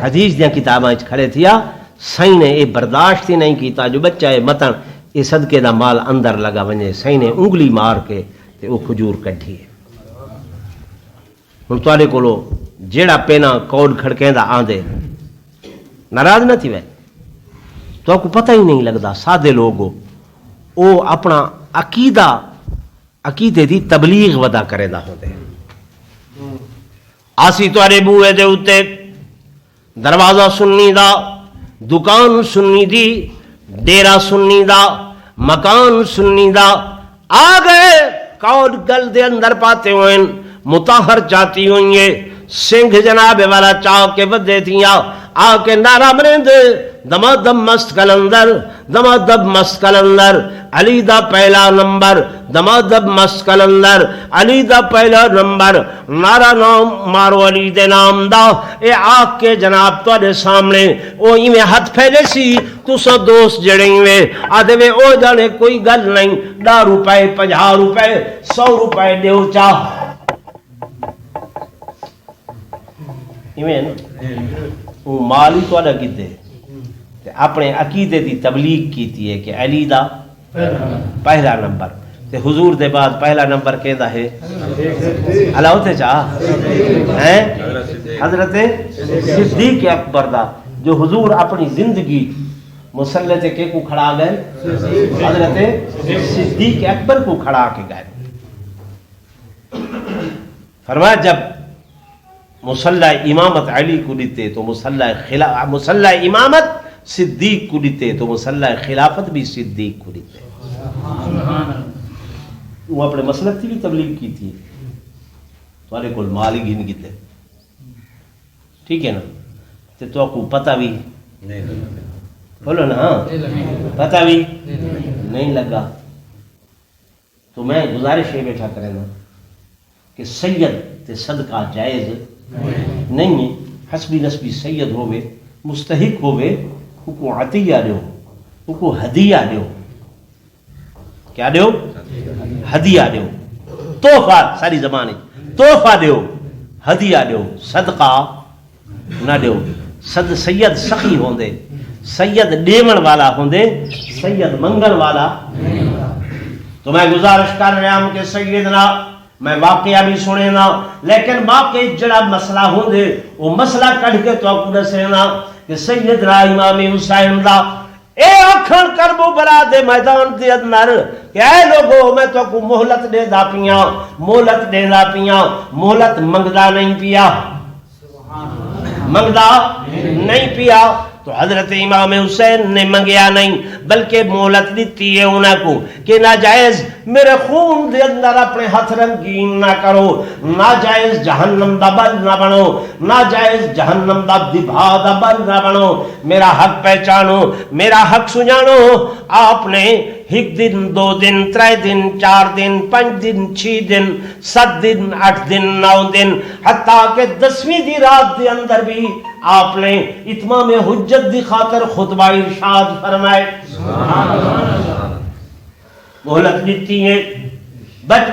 حدیث دیا کتابیں کھڑے تھیا. سائیں نے یہ برداشت ہی نہیں کیتا جو بچہ ہے متن یہ صدقے دا مال اندر لگا ونجے. سائیں نے انگلی مار کے تے وہ کھجور کٹھی ہے. ہن تواڈے کولو جیڑا پینا کوڑ کھڑکیندا آندے ناراض نہ تھی وے، تو آپ کو پتہ ہی نہیں لگتا. سادے لوگو او اپنا عقیدے دی تبلیغ ودا کرے دا ہوندے. آسی تواڈے بوئے دے اوتے دروازہ سنی دا، دکان سنی دی، ڈیرا سنی دا، مکان سنی دا، آ گئے کوڑ گل دے اندر پاتے ہوئے متاہر چاہتی ہوئیں سنگھ جناب والا چاہ کے بدے تھیاں آ کے نعرہ مرند دما دم مست کلندر دما دب مست کلندر علی دا پہلا نمبر دما دب مست کلندر علی دا پہلا نمبر نعرہ نام مارو علی دے نام دا. اے آگ کے جناب تواڈے سامنے او ایویں ہاتھ پھیلے سی تسا دوست جڑیں وے آدھے وے او جانے کوئی گل نہیں 10 روپے 50 روپے 100 روپے دیو چاہ ایویں وہ مال ہی تواڈا کیتے اپنے عقیدے دی تبلیغ کیتی ہے کہ علی دا پہلا نمبر تے حضور دے بعد پہلا نمبر کہدا ہے اللہ تے چاہ ہیں حضرت صدیق اکبر دا جو حضور اپنی زندگی مسلح تے کے کو کھڑا گئے؟ حضرت صدیق اکبر کو کھڑا کے گئے. فرمایا جب مسلح امامت علی کو دیتے تو مسلح امامت صدیق کو دیتے تو مسلح خلافت بھی صدیق کو دیتے. وہ اپنے مسلک کی بھی تبلیغ کی تھی. تمہارے کو مال ہی گن کیتے، ٹھیک ہے نا، تو کو پتہ بھی بولو نا، پتہ بھی نہیں لگا. تو میں گزارش یہ بیٹھا کریں نا کہ سید تے صدقہ جائز نہیں ہے. حسبی نسبی سید ہوئے، مستحق ہوئے، وہ کو عطیہ دیو، وہ کو ہدیہ دیو. کیا دیو؟ ہدیہ دیو. تحفہ ساری زبان تحفہ دیو، ہدیہ دیو، صدقہ نہ دیو. سید سخی ہوندے، سید دیون والا ہوندے، سید منگن والا. تو میں گزارش کر رہا ہوں کہ سیدنا میں واقعہ بھی سنے نا، لیکن واقع جڑا مسئلہ ہوندے وہ مسئلہ کڑھ کے تو آپ کو دسے نا کہ سیدنا امام حسین دا اے آکھن کربلا دے میدان دے اندر کہ اے لوگو میں تو کو مہلت دے دا پیاں، مہلت دے دا پیاں، مہلت منگدا نہیں پیا، منگدا نہیں پیا. تو حضرت امام حسین نے منگیا نہیں بلکہ مہلت دیتی ہے انہاں کو کہ ناجائز میرے خون دے اندر اپنے ہاتھ رنگین نہ کرو، ناجائز جہنم دا بن نہ بنو، ناجائز جہنم دا دبا دا بن نہ بنو. میرا حق پہچانو، میرا حق سنجانو. آپ نے ایک دن، 2 دن، 3 دن، 4 دن، 5 دن، 6 دن، 7 دن، 8 دن، 9 دن، حتیٰ کہ 10ویں دی رات دے اندر بھی آپ نے اتمام حجت دی خاطر خطبہ ارشاد فرمائے. مہلت دیتی ہے، بچ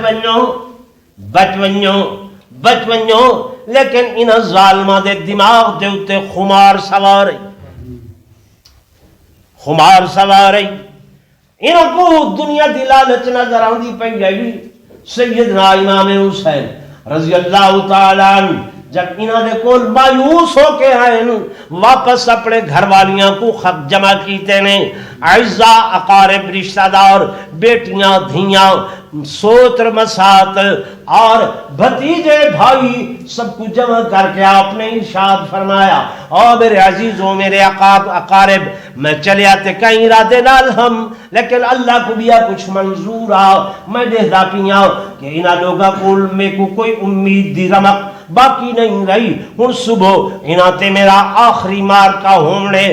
ونجو، لیکن انہاں ظالماں دے دماغ دے اتے خمار سوار انہاں کو دنیا دی لالچ نظر آندی پئی گئی. سیدنا امام حسین رضی اللہ تعالیٰ عنہ جب انہاں دے کول مایوس ہو کے آئے واپس اپنے گھر والیاں کو خط جمع کیتے نے، اعزاء اقارب رشتہ دار، بیٹیاں دھیاں، سوتر مسات اور بھتیجے بھائی سب کو جمع کر کے آپ نے ارشاد فرمایا، اور میرے عزیزوں، میرے اقارب، میں چلے آتے کہیں ارادے نال ہم، لیکن اللہ کو بھی کچھ منظور آ. میں دیکھتا پیاں کہ انہاں لوگاں کول میں کو کوئی امید دی رمق باقی نہیں رہی. ہن صبح انہاں تے میرا آخری مار کا ہونے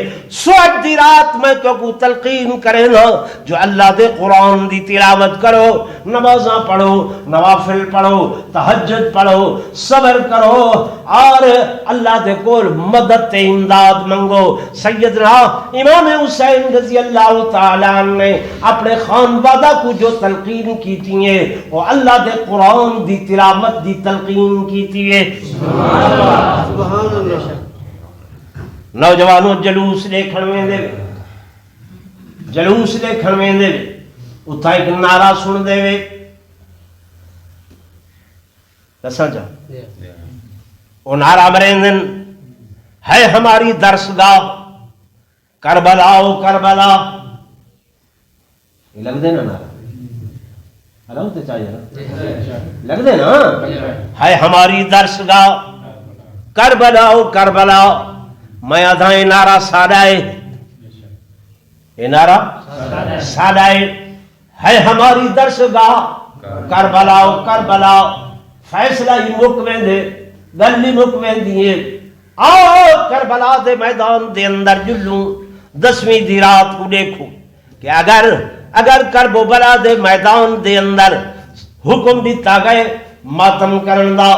سوچ دی رات میں تو کو تلقین کرے نا جو اللہ دے قرآن دی تلاوت کرو، نمازاں پڑھو، نوافل پڑھو، تہجد پڑھو، صبر کرو اور اللہ دے کول مدد تے امداد منگو. سیدنا امام حسین رضی اللہ تعالیٰ نے اپنے خانوادہ کو جو تلقین کیتی ہے وہ اللہ دے قرآن دی تلاوت دی تلقین کیتی ہے. سبحان اللہ. نوجوانوں جلوس دیکھن میں دے، جلوس دیکھن میں دے، اتھا ایک نعرہ سن دے وے دسا جا وہ نعرہ مرندن ہے ہماری درسگاہ کربلا او کربلا. یہ لگ دے نا نعرہ ہلاؤ تے چاہیے نا، لگ دے نا، ہے ہماری درسگاہ کربلا او کربلا. میں آدھائیں نعرہ سادائے، یہ نعرہ سادائے ہے ہماری درسگاہ کربلا او کربلا. فیصلہ ہی مکمیں دے، گلی مکمیں دیئے. آؤ کربلا دے میدان دے اندر جلوں 10ویں دی رات کو دیکھو کہ اگر کربلا دے میدان دے اندر حکم دیتا گئے ماتم کرن دا،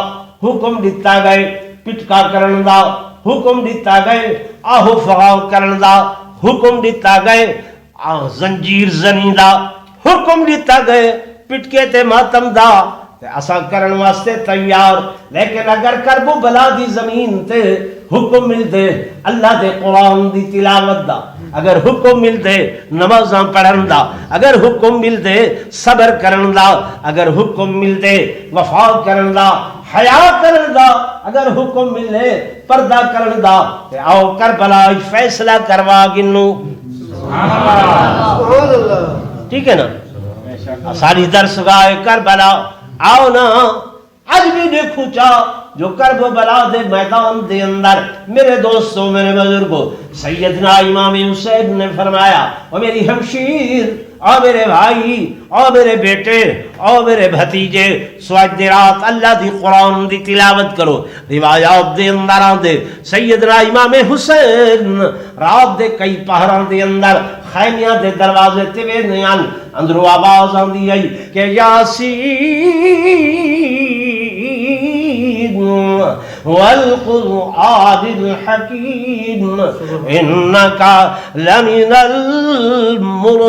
حکم دیتا گئے پٹکا کرن دا، حکم دیتا گئے آہو فغاو کرن دا، حکم دیتا گئے زنجیر زنی دا، حکم دیتا گئے پٹکے تے ماتم دا، تے اسا کرن واسطے تیار. لیکن اگر کربلا دی زمین تے حکم مل دے اللہ دے قرآن دی تلاوت دا، اگر حکم مل دے نمازاں پڑھن دا، اگر حکم مل دے صبر کرن دا، اگر حکم مل دے وفا کرن دا، حیا کرن دا، اگر حکم ملے پردہ کرن دا تے آؤ کربلا فیصلہ کروا گنو. ٹھیک ہے نا. ساری درسگاہ کربلا آؤ نا اج بھی دیکھو چاہ جو کربلا دے میدان دے اندر میرے دوستوں میرے بزرگوں سیدنا امام حسین نے فرمایا او میری ہمشیر او میرے بھائی او میرے بیٹے او میرے بھتیجے سواد دی رات اللہ دی قرآن دی تلاوت کرو. روایات دے اندر آندے سیدنا امام حسین رات دے کئی پہراں دے اندر خیمیاں دے دروازے تیوے نیان اندرو آواز آندی آئی کہ یاسین والقرآن الحکیم انکا لمن المرسلین.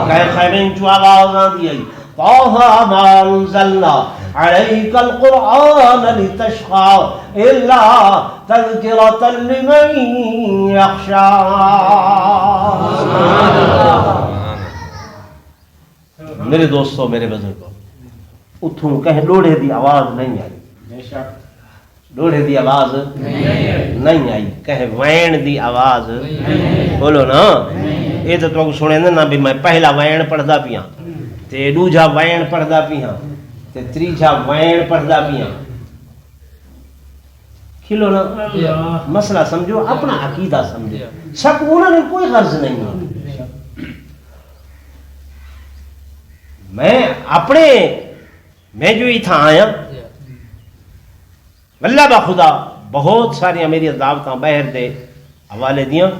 کہ خیمین جو آواز آندی آئی طه ما انزلنا عليك القرآن لتشقى إلا تذكرة لمن يخشى. میرے دوستو میرے بزرگوں اتھوں کہیں لوڑے دی آواز نہیں آئی. لوڑے دی آواز نہیں آئی. کہیں وین دی آواز بولو نا. یہ تو تم سنے نا بھی میں پہلا وین پڑھدا پیاں تے دوجا وین پڑھدا پیاں تے تیجا وین پڑھدا پیاں. کھلو نا مسئلہ سمجھو اپنا عقیدہ سمجھو. شک انہوں نے کوئی غرض نہیں ہے. میں جو اتھا آیا اللہ با خدا بہت ساری میری دعوتاں باہر دے حوالے دیاں.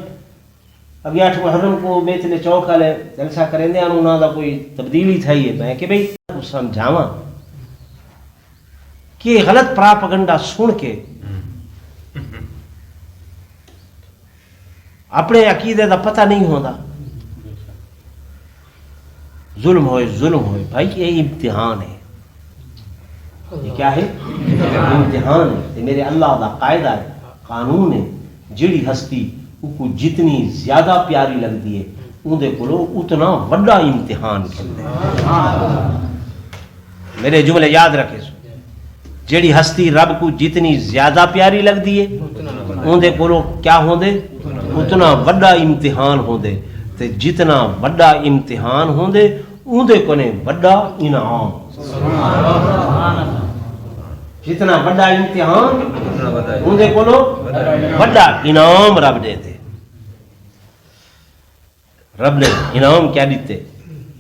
ابھی 8 محرم کو بیتلے چوک والے جلسہ کریں دے انہوں دا کوئی تبدیلی تھائی ہے. میں کہ بھئی سمجھاواں کہ غلط پراپگنڈا سن کے اپنے عقیدے دا پتہ نہیں ہوتا. ظلم ہوئے بھائی یہ امتحان ہے. یہ کیا ہے؟ امتحان ہے. یہ میرے اللہ دا قاعدہ ہے قانون ہے. جیڑی ہستی کو جتنی زیادہ پیاری لگتی ہے اندے کو اتنا وڈا امتحان کھلتے ہیں. میرے جملے یاد رکھے سو. جیڑی ہستی رب کو جتنی زیادہ پیاری لگتی ہے اندے کو کیا ہوندے اتنا وڈا امتحان ہوندے. تے جتنا وڈا امتحان ہوندے اندے کو نے وڈا انعام. جتنا وڈا امتحان اندے کو وڈا انعام رب دیتے. رب نے انعام کیا دیتے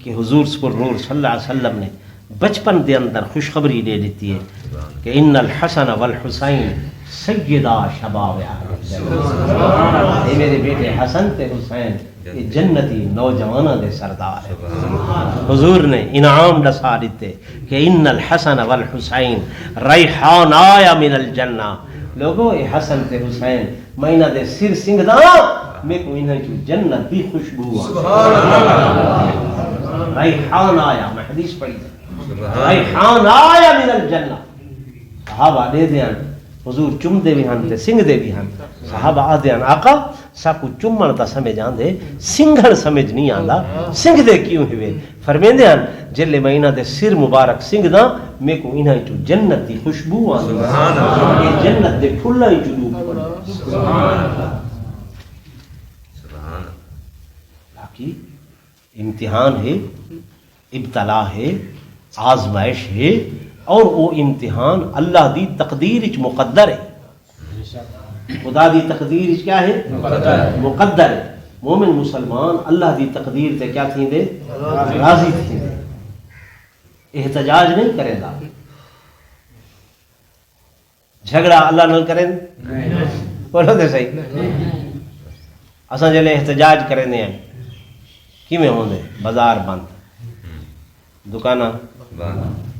کہ حضور نور صلی اللہ علیہ وسلم نے بچپن دے اندر خوشخبری دے دیتی ہے کہ ان الحسن والحسین سیدہ شباب اہل الجنہ. اے میرے بیٹے حسن تے حسین یہ جنتی نوجوانوں دے سردار ہے. حضور نے انعام دسا دیتے کہ ان الحسن والحسین ریحان آیا من الجنہ. لوگو یہ حسن تے حسین مہینہ دے سر سنگ دا میں کو انہیں کی جنت دی خوشبو ریحان آیا. میں حدیث پڑھی ریحان آیا من الجنہ. صحابہ دے دیاں حضور چم دے بھی ہن تے سنگ دے بھی ہن. صحابہ آدھے ہیں آقا ساکو چمن تا سمجھ آندے سنگھن سمجھ نہیں آندا. سنگھ دے کیوں ہوئے؟ فرمیندے ہیں جلے مہینہ دے سر مبارک سنگھ دا میں کو انہاں چو جنت دی خوشبو آندی. یہ جنت دے پھلاں چو ڈوب پڑی. باقی امتحان ہے ابتلا ہے آزمائش ہے اور وہ امتحان اللہ دی تقدیر اچ مقدر ہے. خدا دی تقدیر کیا ہے؟ مقدر ہے. مومن مسلمان اللہ دی تقدیر تے کیا تھی دے راضی تھی دے. احتجاج نہیں کرے گا. جھگڑا اللہ نہ کریں بولو دے صحیح. اساں جلے احتجاج کریں دے ہیں کیویں ہوندے؟ بازار بند, دکاناں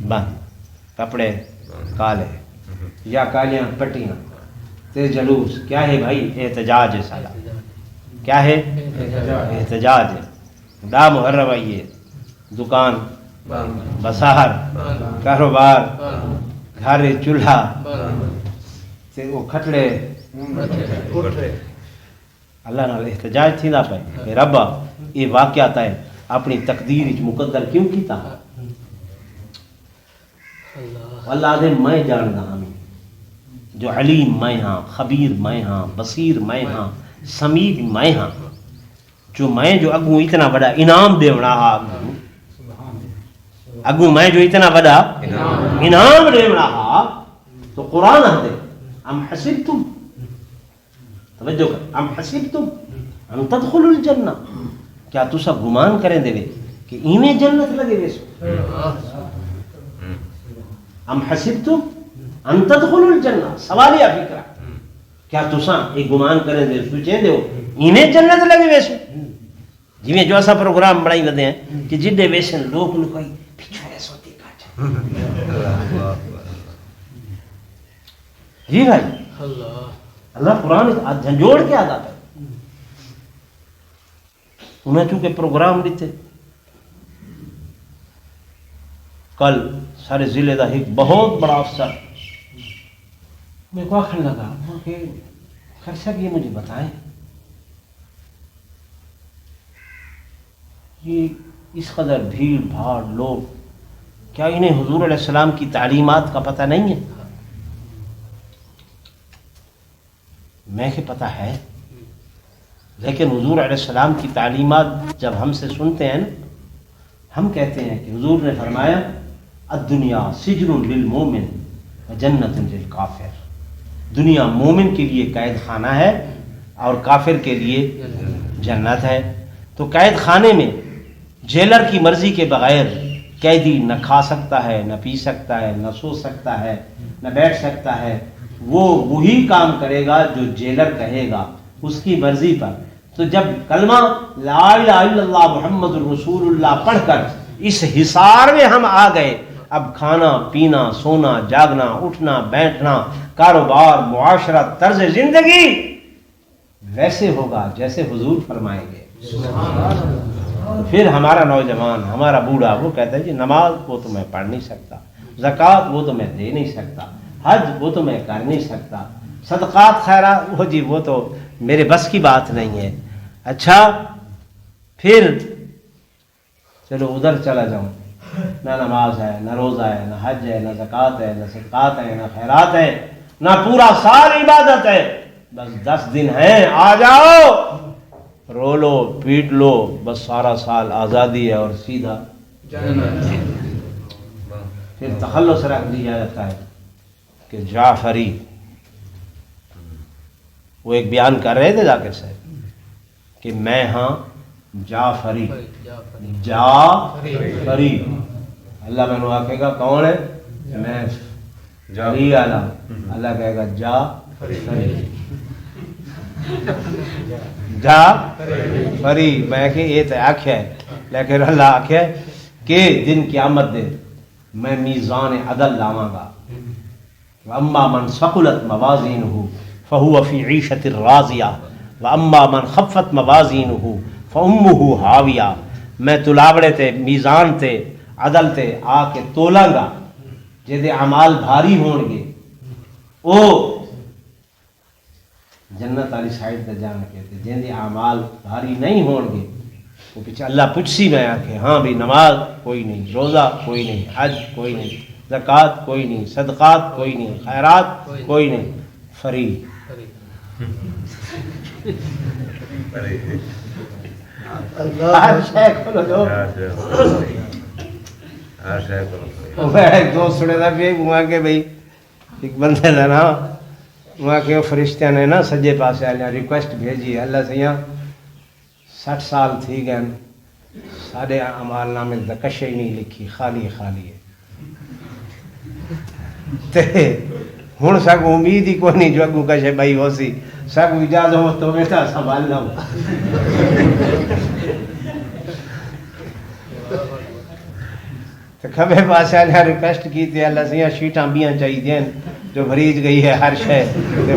بند, کپڑے کالے یا کالیاں پٹیاں تے جلوس. کیا ہے بھائی؟ احتجاج ہے سارا. کیا ہے؟ احتجاج ہے. دا محرم آئیے دکان بازار کاروبار گھر چولہا تے وہ کھٹڑے اللہ نال احتجاج تھی نہ پہ کہ ربا یہ واقعات ہے اپنی تقدیر مقدر کیوں کیتا. اللہ دے میں جاندا ہاں جو علیم میں ہاں، خبیر میں ہاں، بصیر میں ہاں، سمیع میں ہاں، جو میں جو اگوں اتنا بڑا انعام دیونا ہا، اگوں میں جو اتنا بڑا انعام دیونا ہا، تو قرآن ہے ام حسبتم، توجہ کر، ام حسبتم ان تدخلوا الجنہ، کیا تسا گمان کریں دے کہ ایویں جنت لگے ویسو؟ ام حسبتم ان تدخلوا الجنہ، سوالیہ فکرہ، کیا تسا ایک گمان کریں دے سوچیں دے ایویں جنت لگے ویسو؟ جی میں جو ایسا پروگرام بڑھائی ودے ہیں کہ جڈے ویسن لوگ نو کوئی پیچھو ایسو دیکھا جائے. جی بھائی اللہ قرآن جھنجوڑ کے آدھا ہے. انہیں چونکہ پروگرام دیتے کل سارے ضلع کا ایک بہت بڑا افسر میں کو آخر لگا کہ خیر صاحب یہ مجھے بتائیں یہ اس قدر بھیڑ بھاڑ لوگ، کیا انہیں حضور علیہ السلام کی تعلیمات کا پتہ نہیں ہے؟ میں کہ پتہ ہے، لیکن حضور علیہ السلام کی تعلیمات جب ہم سے سنتے ہیں نا، ہم کہتے ہیں کہ حضور نے فرمایا الدنیا سجن للمومن وجنت للکافر، دنیا مومن کے لیے قید خانہ ہے اور کافر کے لیے جنت ہے. تو قید خانے میں جیلر کی مرضی کے بغیر قیدی نہ کھا سکتا ہے، نہ پی سکتا ہے، نہ سو سکتا ہے، نہ بیٹھ سکتا ہے. وہ وہی کام کرے گا جو جیلر کہے گا اس کی مرضی پر. تو جب کلمہ لا الہ الا اللہ محمد الرسول اللہ پڑھ کر اس حصار میں ہم آ گئے، اب کھانا پینا سونا جاگنا اٹھنا بیٹھنا کاروبار معاشرت طرز زندگی ویسے ہوگا جیسے حضور فرمائیں گے. پھر ہمارا نوجوان ہمارا بوڑھا وہ کہتا ہے جی نماز وہ تو میں پڑھ نہیں سکتا، زکوٰۃ وہ تو میں دے نہیں سکتا، حج وہ تو میں کر نہیں سکتا، صدقات خیرات وہ جی وہ تو میرے بس کی بات نہیں ہے. اچھا پھر چلو ادھر چلا جاؤں، نہ نماز ہے، نہ روزہ ہے، نہ حج ہے، نہ زکوٰۃ ہے، نہ صدقات ہے، نہ خیرات ہے، نہ پورا سال عبادت ہے، بس 10 دن ہیں آ جاؤ رو لو پیٹ لو، بس سارا سال آزادی ہے اور سیدھا. پھر تخلص رکھ دیا جاتا ہے کہ جعفری، وہ ایک بیان کر رہے تھے ذاکر صاحب کہ میں ہاں جعفری، جعفری اللہ میں نو آکھے گا کون ہے؟ میں جعفری آلہ، اللہ کہے گا جعفری، جعفری. میں کہ یہ تو آکھیا ہے، لیکن اللہ آکھیا ہے کہ دن قیامت دے میں میزان عدل لاواں گا. واما من ثقلت موازینہ فہو فی عیشۃ راضیہ واما من خفت موازینہ فامہ ہاویہ. میں تلاوڑے تے میزان تے عدل تے آ کے تولاں گا، جہدے اعمال بھاری ہون گے او جنت والی سائڈ تے جان کے، جہدے اعمال بھاری نہیں ہون گے وہ پیچھے اللہ پوچھسی میں آ کے ہاں بھی نماز کوئی نہیں، روزہ کوئی نہیں، حج کوئی نہیں، زکوٰۃ کوئی نہیں، صدقات کوئی نہیں، خیرات کوئی نہیں، فری. ایک دوست سنے تھا کہ وہاں کے بھائی ایک بندے تھا نا، وہاں کے فرشتیاں نے نا سجے پاسے والے ریکویسٹ بھیجی اللہ سیاں 60 سال تھی گئے سارے اعمال نامے کشے ہی نہیں لکھی، خالی خالی ہے. ہوں سب امید ہی کوئی نہیں جو اگوں کشے بھائی ہو سی، سب اجازت ہو تو بیٹا سنبھال لوں. تو کھبے پاسے والے ریکویسٹ کی تھی اللہ سیاں شیٹاں بیاں چاہیے جو بھریج گئی ہے ہر شے،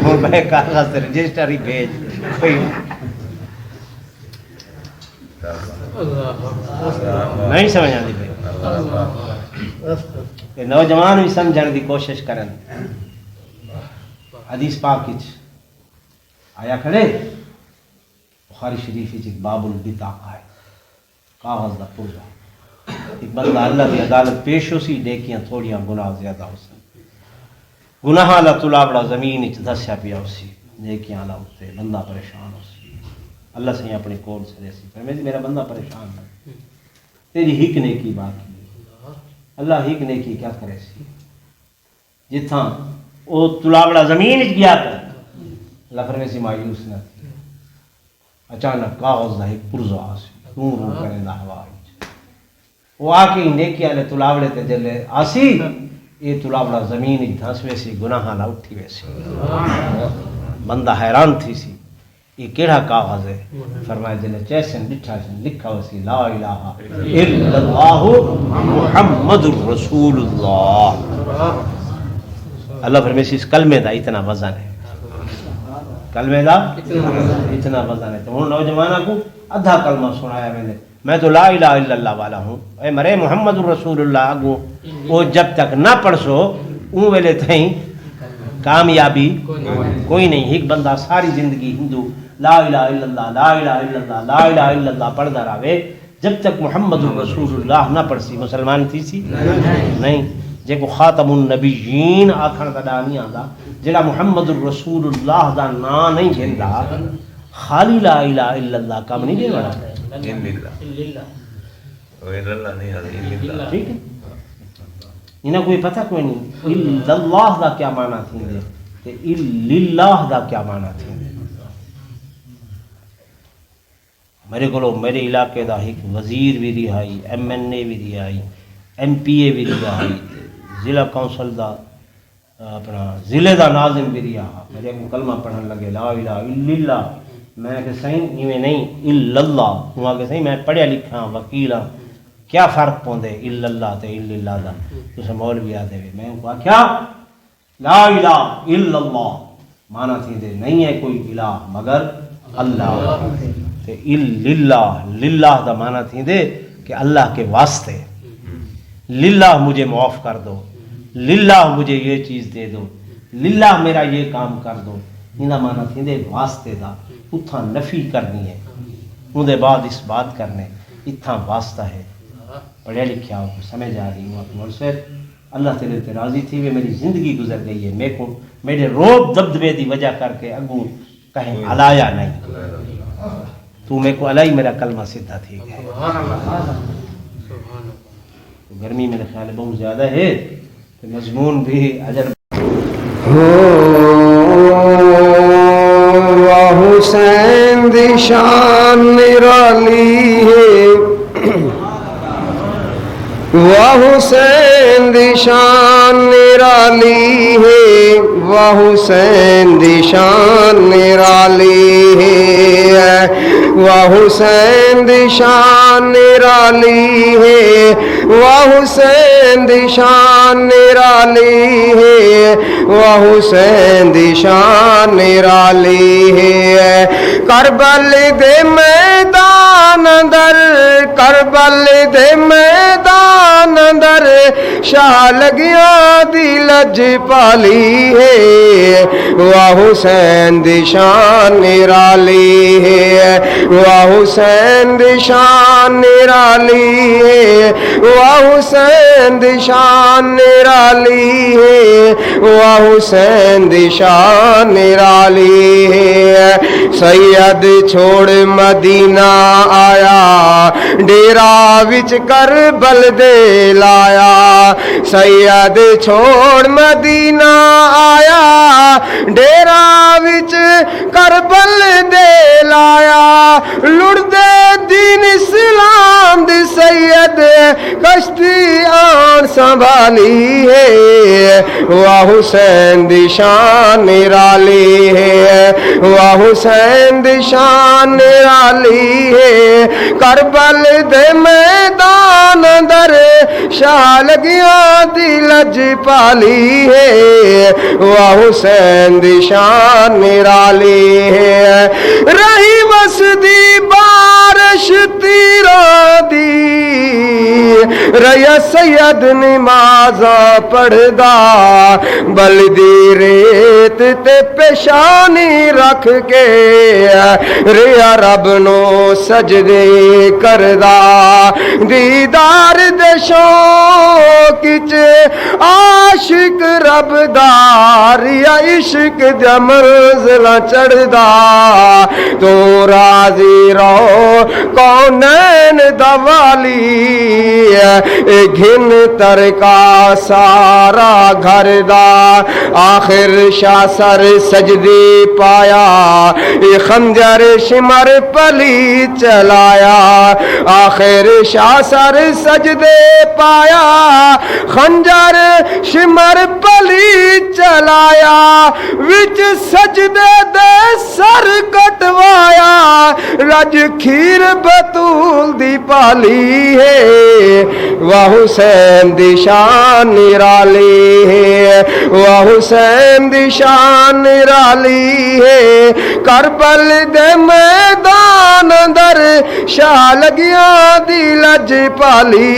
ہوں میں کاغذ رجسٹر ہی بھیج کوئی نہیں سمجھ آتی پہ. نوجوان بھی سمجھنے کی کوشش کرن. حدیث پاک آیا کھڑے بخاری شریف ایک باب البطاقہ ہے، کاغذ دا پورا ایک بندہ اللہ کی عدالت پیش ہو سی، نیکیاں تھوڑیاں گناہ زیادہ ہو سن. گناہ والا تلابڑا زمین وچ دسیا پیا اسی نیکیاں والا اتنے بندہ پریشان ہو سی اللہ سے اپنی کول سے سی فرمائے میرا بندہ پریشان ہے تیری ہک نیکی باقی ہے اللہ ہک نیکی کیا کرے سی جتھاں وہ تلابڑا زمین وچ گیا تھا اللہ فرمائے سی مایوس نہ تھی اچانک کاغذ دا ایک پرزا آسی رو رو کریں دا ہوا وہ آ کے نیکی والے تلاوڑے تے جلے آسی یہ تلاوڑا زمین دھنس ویسی گناہ نہ اٹھی ویسی بندہ حیران تھی سی یہ کیڑا کاغذ ہے فرمایا جلے چیسن ڈٹھا سن لکھا ویسی لا الہ الا اللہ محمد رسول اللہ اللہ فرمائے سی اس کلمے دا اتنا وزن ہے کلمے دا اتنا وزن ہے تو ہوں نوجوانوں کو ادھا کلمہ سنایا میں تو لا الہ الا اللہ والا ہوں اے مرے محمد رسول اللہ آگو وہ جب تک نہ پڑھسو اون ویلے تھیں کامیابی کوئی نہیں ایک بندہ ساری زندگی ہندو لا الہ الا اللہ لا الہ الا اللہ لا الہ الا اللہ پڑھتا رہے جب تک محمد رسول اللہ نہ پڑھ سی مسلمان تھی سی نہیں جے کو خاتم النبیین آکھن دا نہیں آندا جڑا محمد رسول اللہ دا نام نہیں گھندا خالی لا الہ الا اللہ کام نہیں دے والا ٹھیک ہے انہیں کوئی پتہ کوئی نہیں الا اللہ دا کیا معنی تھی دے تے اللہ دا کیا معنی تھی دے میرے کو میرے علاقے دا ایک وزیر بھی رہائی ایم این اے بھی رہائی ایم پی اے بھی رہائی ضلع کونسل دا اپنا ضلع دا ناظم بھی رہا میرے کو کلمہ پڑھن لگے لا الہ الا اللہ میں کہ صحیح ایویں نہیں الا اللہ ہوں کہ صحیح میں پڑھیا لکھا وکیل ہاں کیا فرق پوندے الا اللہ تے الا اللہ دا تسے مولوی آ دے میں کو کیا لا الہ الا اللہ معنی تھی دے نہیں ہے کوئی الہ مگر اللہ تے الا اللہ للہ دا معنی تھی دے کہ اللہ کے واسطے للہ مجھے معاف کر دو للہ مجھے یہ چیز دے دو للہ میرا یہ کام کر دو انہاں معنی تھی دے واسطے دا اتھاں نفی کرنی ہے ان دے بعد اس بات کرنے اتھاں واسطہ ہے پڑھے لکھیا ہو سمجھ آ رہی ہوں اپنے مولوی اللہ تعالی تے راضی تھی وہ میری زندگی گزر گئی ہے میں کو میرے روب دبدبے دی وجہ کر کے اگوں کہیں ہلایا نہیں تو میں کو الائی میرا کلمہ سیدھا تھی گرمی میرے خیال ہے بہت زیادہ ہے تو مضمون بھی اجر حسین دی شان نرالی ہے واہ حسین دی شان نرالی ہے واہ حسین دی شان نرالی ہے واہ حسین دی شان نرالی ہے واہ حسین دی شان نرالی ہے واہ حسین دی شان نرالی ہے کربل دے میدان اندر کربل دے میدان اندر شاہ لگیا دی لج پالی ہے واہ حسین دی شان نرالی ہے واہ حسین دی شان نرالی ہے واہ حسین دی شان نرالی ہے واہ حسین دی شان نرالی ہے سید چھوڑ مدینہ آیا ڈیرا وچ کربل دے لایا سید چھوڑ مدینہ آیا ڈیرا وچ کربل دے لایا لڑدے دین اسلام دی سید کشتی آن سنبھالی ہے واہ حسین دی شان نرالی ہے واہ حسین دی شان نرالی ہے کربل دے میدان اندر شاہ لگیا دی لج پالی ہے واہ حسین دی شان نرالی ہے رہی مسدی بارش تیرا دی ریا سید نمازاں پڑھدا بلدی ریت تے پیشانی رکھ کے ریا رب نو سجدے کردا دیدار دے شوق وچ عاشق رب دا ریا عشق دی منزلاں چڑھدا تو راضی رہو کونین دا والی گھن ترکا سارا گھر دا آخر شاہ سر سجدی پایا خنجر شمر پلی چلایا آخر شاہ سر سجدے پایا خنجر شمر پلی چلایا وچ سجدے دے سر کٹوایا رج کھیر بطول دی پالی ہے وہ حسین دی شان نرالی ہے وہ حسین دی شان نرالی ہے کربل دے میدان اندر شاہ لگیاں دی لج پالی